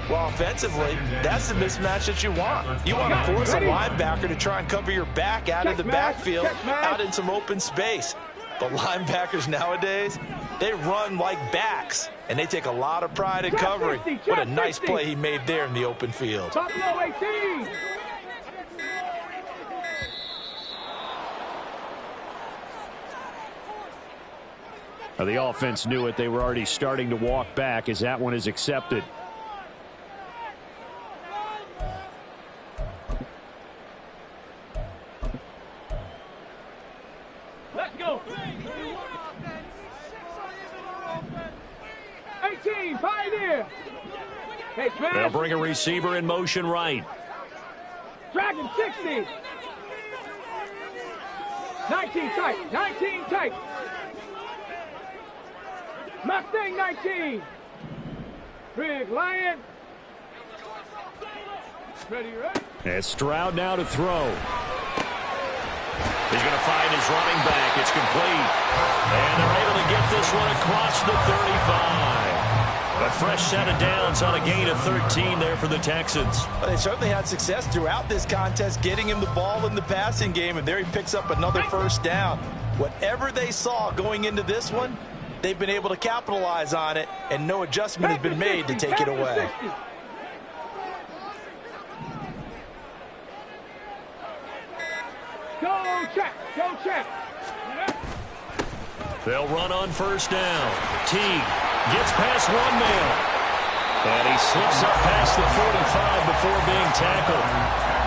[SPEAKER 4] Well, offensively, that's the mismatch that you want. You want to force a linebacker to try and cover your back out of the backfield, out in some open space. But linebackers nowadays, they run like backs, and they take a lot of pride in covering. What a nice play he made there in the open field.
[SPEAKER 2] Buffalo 18.
[SPEAKER 1] The offense knew it. They were already starting to walk back as that one is accepted.
[SPEAKER 2] Let's go. 18, Pioneer. Hey,
[SPEAKER 1] They'll bring a receiver in motion right.
[SPEAKER 2] Dragon 60. 19 tight, 19 tight. Mustang 19. Big Lion. Ready, ready.
[SPEAKER 1] And Stroud now to throw. He's going to find his running back. It's complete. And they're able to get this one across the 35. A fresh set of downs on a gain of 13 there for the Texans.
[SPEAKER 4] Well, they certainly had success throughout this contest getting him the ball in the passing game, and there he picks up another first down. Whatever they saw going into this one, they've been able to capitalize on it, and no adjustment has been made to take it away.
[SPEAKER 2] Go check, go check.
[SPEAKER 1] They'll run on 1st down. Teague gets past one man. And he slips up past the 45 before being tackled.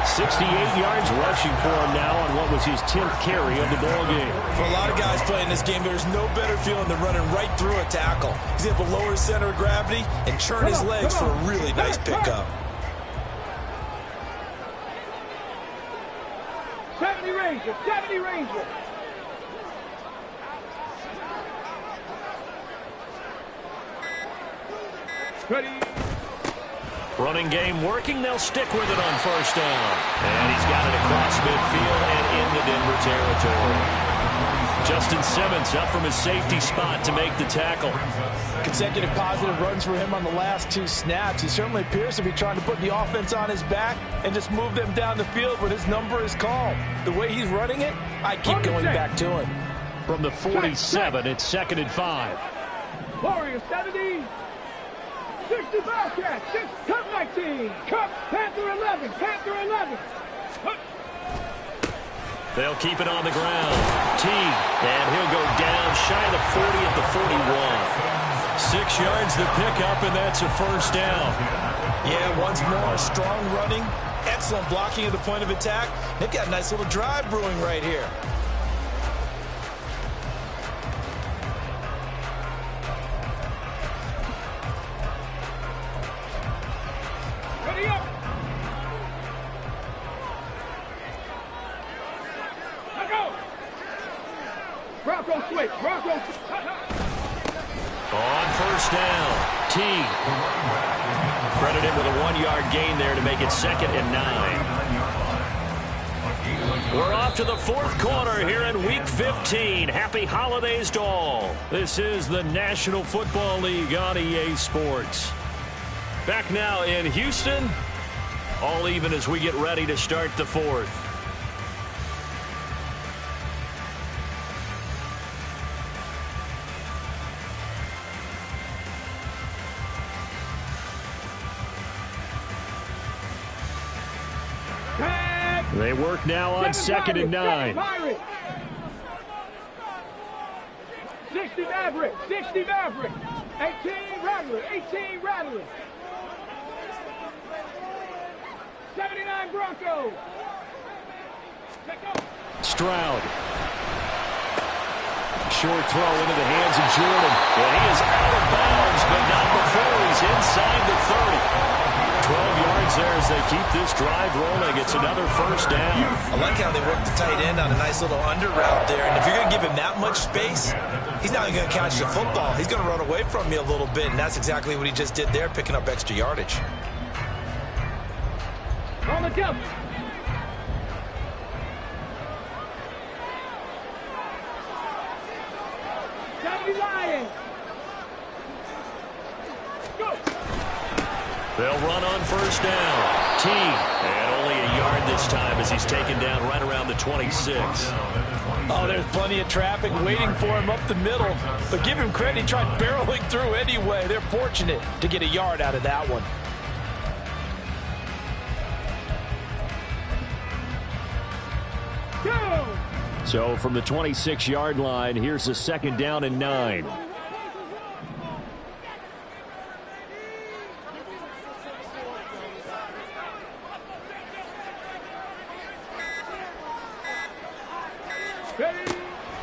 [SPEAKER 1] 68 yards rushing for him now on what was his 10th carry of the ball game.
[SPEAKER 3] For a lot of guys playing this game, there's no better feeling than running right through a tackle. He's able to lower his center of gravity and turn his legs for a really nice pickup.
[SPEAKER 2] 70 Ranger, 70 Ranger. Ready.
[SPEAKER 1] Running game working. They'll stick with it on 1st down. And he's got it across midfield and into Denver territory. Justin Simmons up from his safety spot to make the tackle.
[SPEAKER 4] Consecutive positive runs for him on the last 2 snaps. He certainly appears to be trying to put the offense on his back and just move them down the field when his number is called. The way he's running it, I keep going back to him.
[SPEAKER 1] From the 47, it's 2nd and 5.
[SPEAKER 2] Warrior 70. 60 Bobcat, 6, Cup 19, Cup, Panther 11, Panther 11.
[SPEAKER 1] They'll keep it on the ground. Teague, and he'll go down shy of the 40 at the 41. 6 yards the pickup, and that's a 1st down.
[SPEAKER 3] Yeah, once more, strong running, excellent blocking at the point of attack. They've got a nice little drive brewing right here.
[SPEAKER 2] Ready up. Let go. Bronco switch, Bronco.
[SPEAKER 1] On 1st down, Teague. Credited with a 1-yard gain there to make it 2nd and 9. We're off to the 4th quarter here in Week 15. Happy holidays to all. This is the National Football League on EA Sports. Back now in Houston, all even as we get ready to start the 4th. They work now on 2nd and 9.
[SPEAKER 2] 60 Maverick, 60 Maverick. 18 Rattler, 18 Rattler. 79 Bronco.
[SPEAKER 1] Stroud. Short throw into the hands of Jordan. And he is out of bounds, but not before he's inside the 30. 12 yards there as they keep this drive rolling. It's another 1st down.
[SPEAKER 3] I like how they work the tight end on a nice little under route there. And if you're going to give him that much space, he's not going to catch the football. He's going to run away from you a little bit, and that's exactly what he just did there, picking up extra yardage.
[SPEAKER 2] On the jump.
[SPEAKER 1] They'll run on first down. T. And only a yard this time as he's taken down right around the 26.
[SPEAKER 4] Oh, there's plenty of traffic waiting for him up the middle. But give him credit, he tried barreling through anyway. They're fortunate to get a yard out of that one.
[SPEAKER 1] So from the 26-yard line, here's a 2nd down and 9.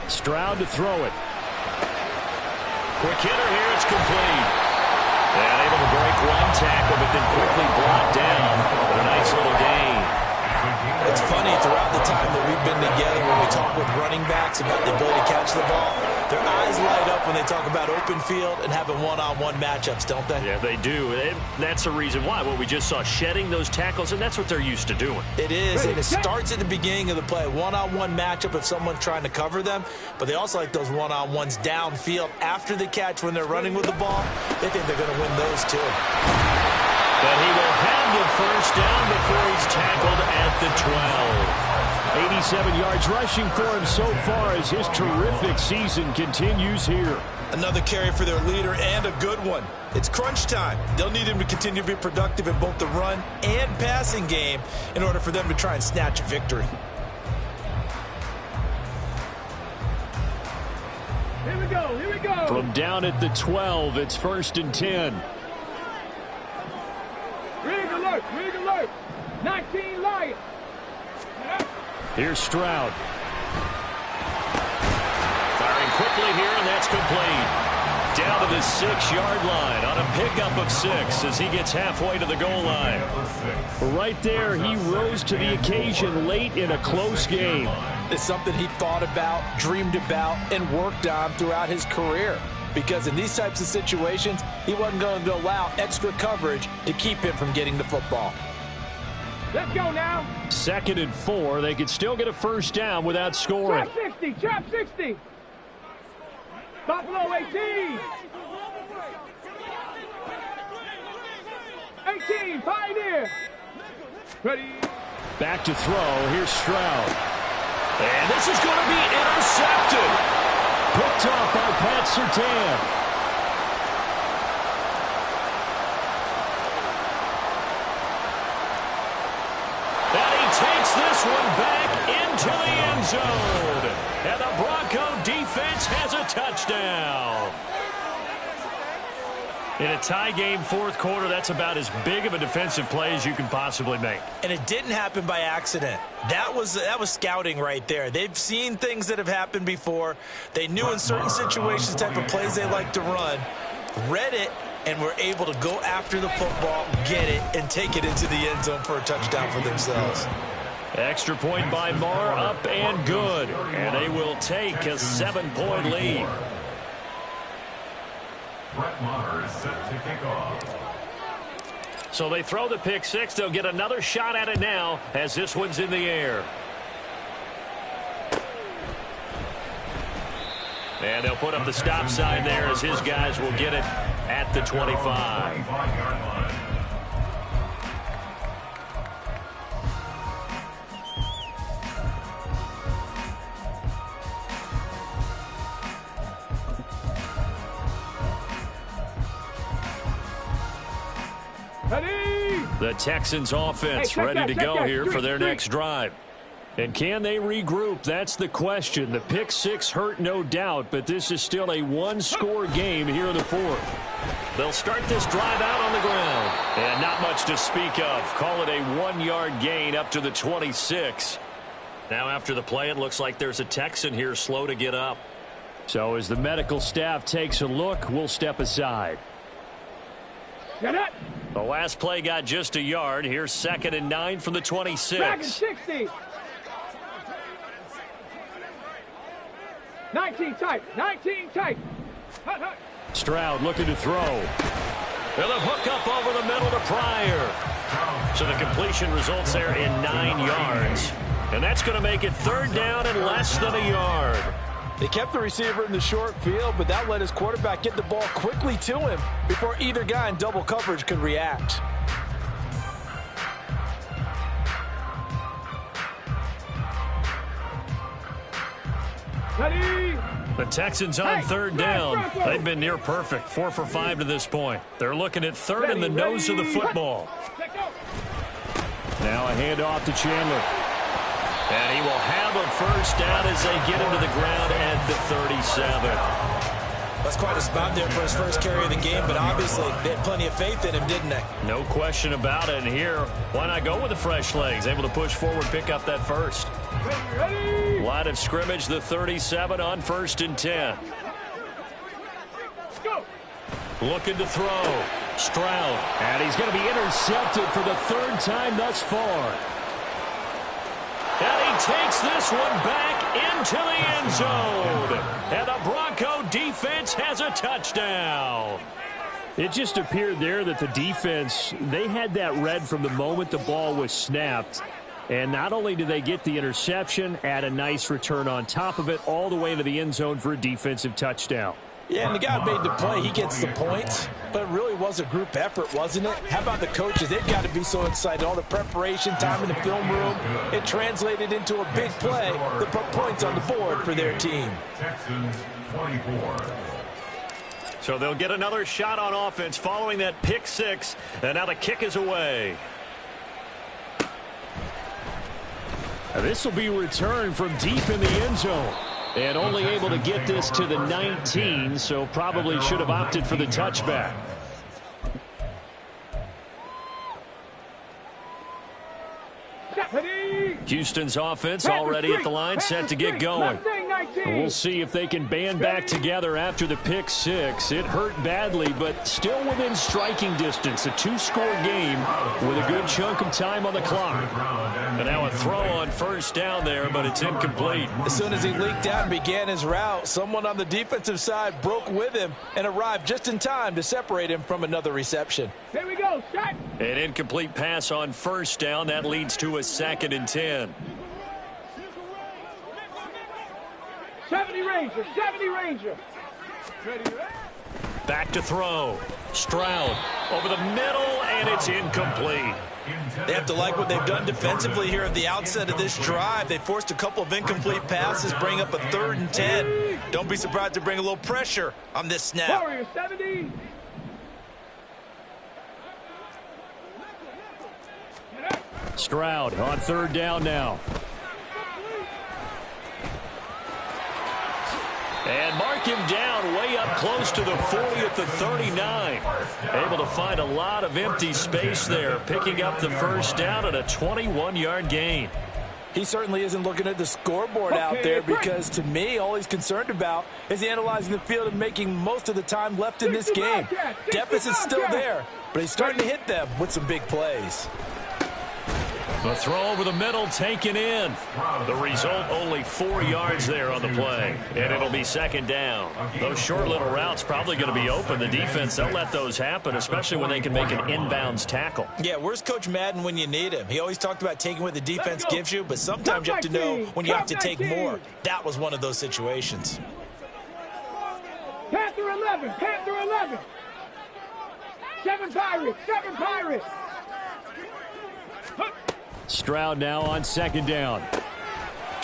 [SPEAKER 1] Stroud to throw it. Quick hitter here, it's complete. And able to break one tackle, but then quickly brought down with a nice little gain.
[SPEAKER 3] It's funny, throughout the time that we've been together, when we talk with running backs about the ability to catch the ball, their eyes light up when they talk about open field and having one-on-one matchups, don't they?
[SPEAKER 1] Yeah, they do. And that's the reason why. Well, we just saw shedding those tackles, and that's what they're used to doing.
[SPEAKER 3] It is, and it starts at the beginning of the play. One-on-one matchup if someone's trying to cover them, but they also like those one-on-ones downfield after the catch when they're running with the ball. They think they're going to win those too.
[SPEAKER 1] But he will have the first down before he's tackled at the 12. 87 yards rushing for him so far as his terrific season continues here.
[SPEAKER 3] Another carry for their leader and a good one. It's crunch time. They'll need him to continue to be productive in both the run and passing game in order for them to try and snatch a victory.
[SPEAKER 2] Here we go, here we go.
[SPEAKER 1] From down at the 12, it's 1st and 10.
[SPEAKER 2] Rig alert. 19 Lions.
[SPEAKER 1] Here's Stroud. Firing quickly here, and that's complete. Down to the 6-yard line on a pickup of 6 as he gets halfway to the goal line. Right there, he rose to the occasion late in a close game.
[SPEAKER 4] It's something he thought about, dreamed about, and worked on throughout his career. Because in these types of situations, he wasn't going to allow extra coverage to keep him from getting the football.
[SPEAKER 2] Let's go now.
[SPEAKER 1] 2nd and 4. They could still get a first down without scoring.
[SPEAKER 2] Trap 60. Buffalo 18. 18, Pioneer. Ready.
[SPEAKER 1] Back to throw. Here's Stroud. And this is going to be intercepted. Picked off by Pat Surtain. And he takes this one back into the end zone. And the Bronco defense has a touchdown. In a tie game, 4th quarter, that's about as big of a defensive play as you can possibly make.
[SPEAKER 3] And it didn't happen by accident. That was scouting right there. They've seen things that have happened before. They knew in certain situations the type of plays they like to run, read it, and were able to go after the football, get it, and take it into the end zone for a touchdown for themselves.
[SPEAKER 1] Extra point by Marr, up and good. And they will take a 7-point lead.
[SPEAKER 5] Brett Maher is set to kick off.
[SPEAKER 1] So they throw the pick 6. They'll get another shot at it now as this one's in the air. And they'll put up the stop sign there as his guys will get it at the 25. The Texans offense ready to go here for their next drive. And can they regroup? That's the question. The pick 6 hurt, no doubt, but this is still a one-score game here in the 4th. They'll start this drive out on the ground. And not much to speak of. Call it a 1-yard gain up to the 26. Now after the play, it looks like there's a Texan here slow to get up. So as the medical staff takes a look, we'll step aside. The last play got just a yard. Here's 2nd and 9 from the 26.
[SPEAKER 2] Back at 60. 19 tight. 19 tight. Hut, hut.
[SPEAKER 1] Stroud looking to throw. And a hook up over the middle to Pryor. So the completion results there in 9 yards. And that's going to make it 3rd down and less than a yard.
[SPEAKER 4] They kept the receiver in the short field, but that let his quarterback get the ball quickly to him before either guy in double coverage could react.
[SPEAKER 2] Ready?
[SPEAKER 1] The Texans on third down. They've been near perfect, 4 for 5 to this point. They're looking at third in the nose of the football. Now a handoff to Chandler. And he will have a first down as they get into the ground at the 37.
[SPEAKER 3] That's quite a spot there for his first carry of the game, but obviously they had plenty of faith in him, didn't they?
[SPEAKER 1] No question about it. And here, why not go with the fresh legs? Able to push forward, pick up that first.
[SPEAKER 2] Ready?
[SPEAKER 1] Line of scrimmage, the 37 on 1st and 10.
[SPEAKER 2] Go.
[SPEAKER 1] Looking to throw. Stroud. And he's going to be intercepted for the 3rd time thus far. And he takes this one back into the end zone. And the Bronco defense has a touchdown. It just appeared there that the defense, they had that read from the moment the ball was snapped. And not only did they get the interception, add a nice return on top of it, all the way into the end zone for a defensive touchdown.
[SPEAKER 4] Yeah, and the guy made the play. He gets the points, but it really was a group effort, wasn't it? How about the coaches? They've got to be so excited. All the preparation time in the film room, it translated into a big play that put points on the board for their team.
[SPEAKER 5] Texans 24.
[SPEAKER 1] So they'll get another shot on offense following that pick 6, and now the kick is away. This will be returned from deep in the end zone. And only able to get this to the 19, so probably should have opted for the touchback. Houston's offense already at the line, set to get going. We'll see if they can band back together after the pick 6. It hurt badly, but still within striking distance. A 2-score game with a good chunk of time on the clock. And now a throw on 1st down there, but it's incomplete.
[SPEAKER 4] As soon as he leaked out and began his route, someone on the defensive side broke with him and arrived just in time to separate him from another reception.
[SPEAKER 2] Here we go, shot.
[SPEAKER 1] An incomplete pass on 1st down. That leads to a 2nd and 10.
[SPEAKER 2] 70 Ranger, 70 Ranger. Ready?
[SPEAKER 1] Back to throw. Stroud over the middle, and it's incomplete.
[SPEAKER 3] They have to like what they've done defensively here at the outset of this drive. They forced a couple of incomplete passes, bring up a 3rd and 10. Don't be surprised to bring a little pressure on this snap.
[SPEAKER 2] Warrior 70.
[SPEAKER 1] Stroud on 3rd down now. And mark him down way up close to the 40 at the 39. Able to find a lot of empty space there, picking up the 1st down and a 21-yard gain.
[SPEAKER 4] He certainly isn't looking at the scoreboard out there because, to me, all he's concerned about is analyzing the field and making most of the time left in this game. Deficit's still there, but he's starting to hit them with some big plays.
[SPEAKER 1] The throw over the middle taken in. The result, only 4 yards there on the play. And it'll be 2nd down. Those short little routes probably going to be open. The defense, they'll let those happen, especially when they can make an inbounds tackle.
[SPEAKER 3] Yeah, where's Coach Madden when you need him? He always talked about taking what the defense gives you, but sometimes you have to know when you have to take more. That was one of those situations.
[SPEAKER 2] Panther 11, Panther 11. 7 Pirates, 7 Pirates.
[SPEAKER 1] Stroud now on 2nd down.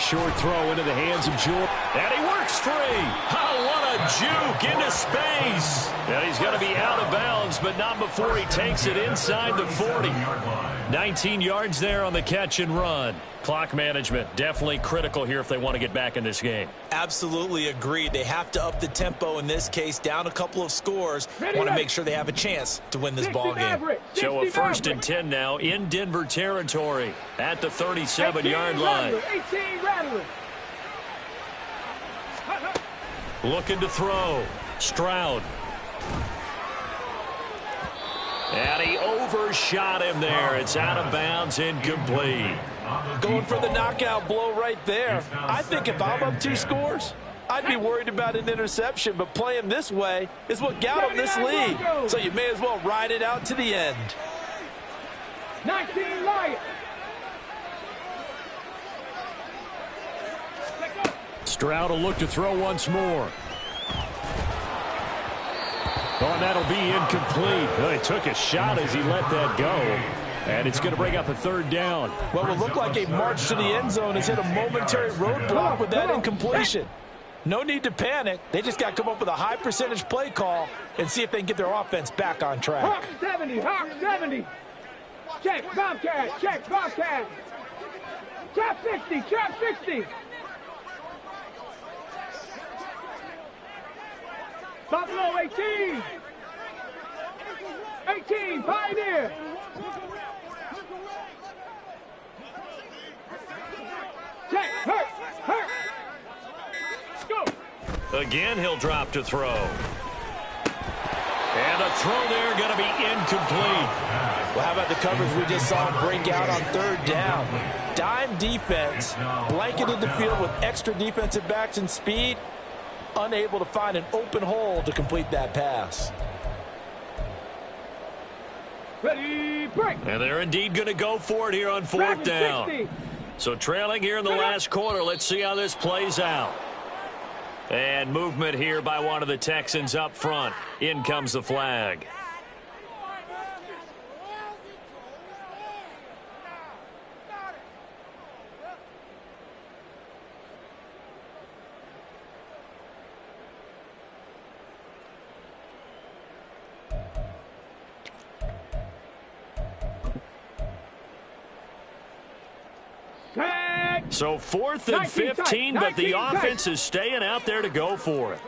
[SPEAKER 1] Short throw into the hands of Jordan. And he works free. Oh, what a juke into space. And he's going to be out of bounds, but not before he takes it inside the 40. 19 yards there on the catch and run. Clock management definitely critical here if they want to get back in this game.
[SPEAKER 3] Absolutely agreed. They have to up the tempo in this case, down a couple of scores. Want to make sure they have a chance to win this ball game.
[SPEAKER 1] So a 1st and 10 now in Denver territory at the 37-yard line.
[SPEAKER 2] 18 Rattler.
[SPEAKER 1] Looking to throw. Stroud. And he overshot him there. It's out of bounds, incomplete.
[SPEAKER 4] Going for the knockout blow right there. I think if I'm up 2 scores, I'd be worried about an interception, but playing this way is what got him this lead. So you may as well ride it out to the end.
[SPEAKER 2] 19 Lions.
[SPEAKER 1] Stroud will look to throw once more. Oh, and that'll be incomplete. Well, he took a shot as he let that go. And it's going to bring up a 3rd down.
[SPEAKER 4] What will look like a march to the end zone has hit a momentary roadblock with that incompletion. No need to panic. They just got to come up with a high percentage play call and see if they can get their offense back on track.
[SPEAKER 2] Hawk 70, Hawk 70. Check, Bobcat, check, Bobcat. Trap 60, trap 60. Buffalo 18. 18, Pioneer. Check, hurt, hurt. Go.
[SPEAKER 1] Again, he'll drop to throw. And the throw there going to be incomplete.
[SPEAKER 4] Well, how about the coverage we just saw break out on third down? Dime defense, blanketed the field with extra defensive backs and speed, unable to find an open hole to complete that pass.
[SPEAKER 2] Ready, break.
[SPEAKER 1] And they're indeed going to go for it here on fourth down.
[SPEAKER 2] 60.
[SPEAKER 1] So trailing here in the last quarter. Let's see how this plays out. And movement here by one of the Texans up front. In comes the flag. So 4th and 15, but the offense is staying out there to go for it.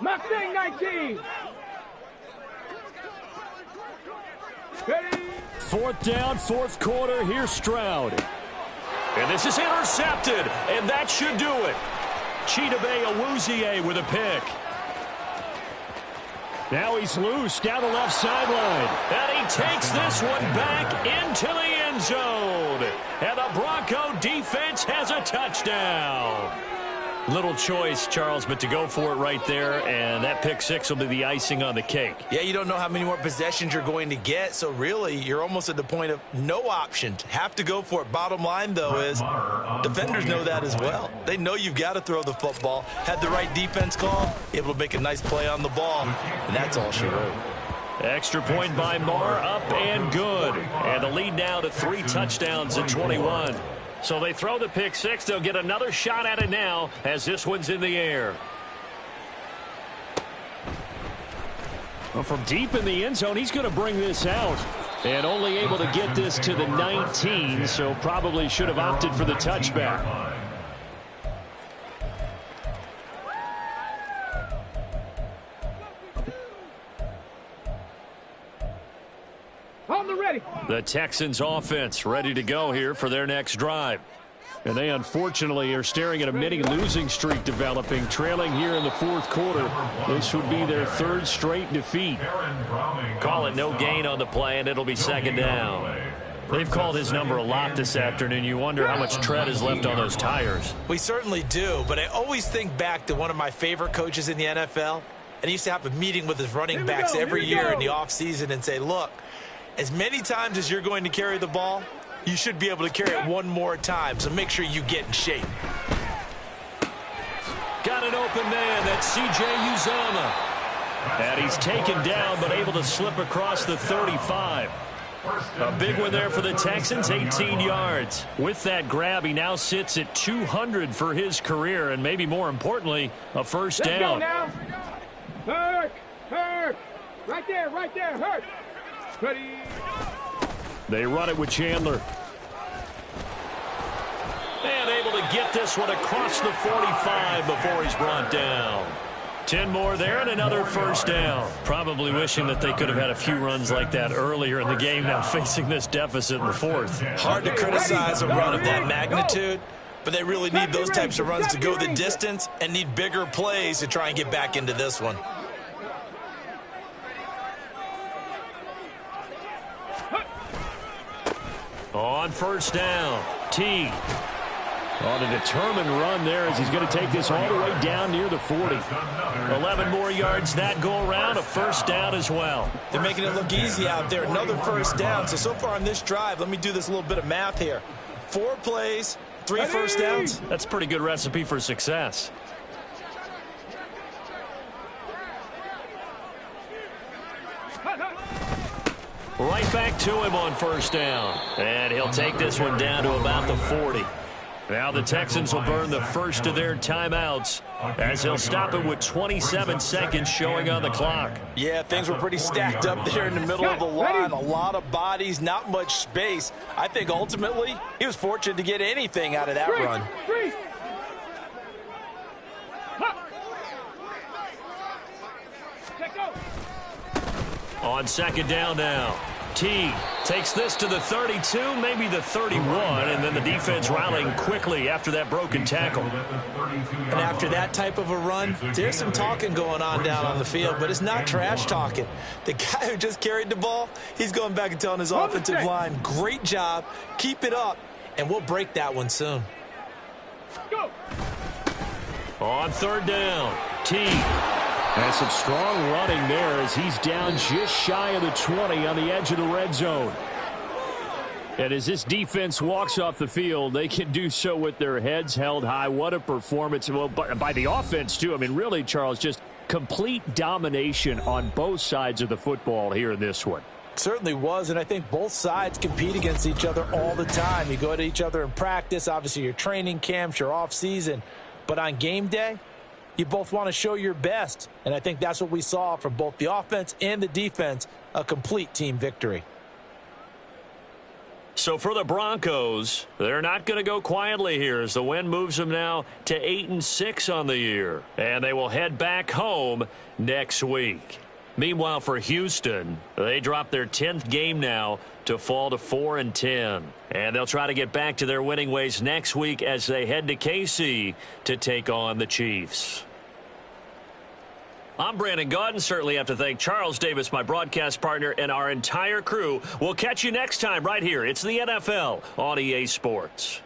[SPEAKER 2] Mustang 19. Ready.
[SPEAKER 1] 4th down, 4th quarter. Here's Stroud. And this is intercepted, and that should do it. Chidobe Awuzie with a pick. Now he's loose down the left sideline. And he takes this one back into the end zone. And the Bronco defense has a touchdown. Little choice, Charles, but to go for it right there, and that pick six will be the icing on the cake.
[SPEAKER 3] Yeah, you don't know how many more possessions you're going to get, so really you're almost at the point of no option. Have to go for it. Bottom line, though, is defenders know that as well. They know you've got to throw the football. Had the right defense call, able to make a nice play on the ball, and that's all she wrote.
[SPEAKER 1] Extra point by Marr, up and good. And the lead now to 3 touchdowns at 21. So they throw the pick six. They'll get another shot at it now as this one's in the air. Well, from deep in the end zone, he's going to bring this out. And only able to get this to the 19, so probably should have opted for the touchback.
[SPEAKER 2] On the ready.
[SPEAKER 1] The Texans offense ready to go here for their next drive. And they unfortunately are staring at a mini losing streak developing, trailing here in the 4th quarter. This would be their 3rd straight defeat. Call it no gain on the play, and it'll be 2nd down. They've called his number a lot this afternoon. You wonder how much tread is left on those tires.
[SPEAKER 3] We certainly do, but I always think back to one of my favorite coaches in the NFL. And he used to have a meeting with his running backs every year in the offseason and say, look, as many times as you're going to carry the ball, you should be able to carry it one more time, so make sure you get in shape.
[SPEAKER 1] Got an open man. That's C.J. Uzomah. And he's taken down, but able to slip across the 35. A big one there for the Texans, 18 yards. With that grab, he now sits at 200 for his career, and maybe more importantly, a first down.
[SPEAKER 2] Let's go now. Hurt, hurt. Right there, hurt. Ready.
[SPEAKER 1] They run it with Chandler. And able to get this one across the 45 before he's brought down. 10 more there and another first down. Probably wishing that they could have had a few runs like that earlier in the game, now facing this deficit in the 4th.
[SPEAKER 3] Hard to criticize a run of that magnitude, but they really need those types of runs to go the distance and need bigger plays to try and get back into this one.
[SPEAKER 1] On first down, T. On a determined run there as he's going to take this all the way down near the 40. 11 more yards that go around, a first down as well.
[SPEAKER 3] They're making it look easy out there. Another first down. So far on this drive, let me do this little bit of math here. 4 plays, 3 first downs.
[SPEAKER 1] That's a pretty good recipe for success. Right back to him on first down. And he'll take this one down to about the 40. Now the Texans will burn the first of their timeouts as they'll stop it with 27 seconds showing on the clock.
[SPEAKER 4] Yeah, things were pretty stacked up there in the middle of the line. A lot of bodies, not much space. I think ultimately he was fortunate to get anything out of that run.
[SPEAKER 1] On second down now. T takes this to the 32, maybe the 31, and then the defense rallying quickly after that broken tackle.
[SPEAKER 3] And after that type of a run, there's some talking going on down on the field, but it's not trash talking. The guy who just carried the ball, he's going back and telling his offensive line, great job, keep it up, and we'll break that one soon.
[SPEAKER 2] Go.
[SPEAKER 1] On third down, T. And some strong running there as he's down just shy of the 20 on the edge of the red zone. And as this defense walks off the field, they can do so with their heads held high. What a performance. Well, by the offense, too. I mean, really, Charles, just complete domination on both sides of the football here in this one.
[SPEAKER 4] Certainly was, and I think both sides compete against each other all the time. You go to each other in practice, obviously your training camps, your off-season. But on game day, you both want to show your best, and I think that's what we saw from both the offense and the defense, a complete team victory.
[SPEAKER 1] So for the Broncos, they're not going to go quietly here as the win moves them now to 8-6 on the year, and they will head back home next week. Meanwhile, for Houston, they drop their 10th game now to fall to 4-10. And they'll try to get back to their winning ways next week as they head to KC to take on the Chiefs. I'm Brandon Gaudin. Certainly have to thank Charles Davis, my broadcast partner, and our entire crew. We'll catch you next time right here. It's the NFL on EA Sports.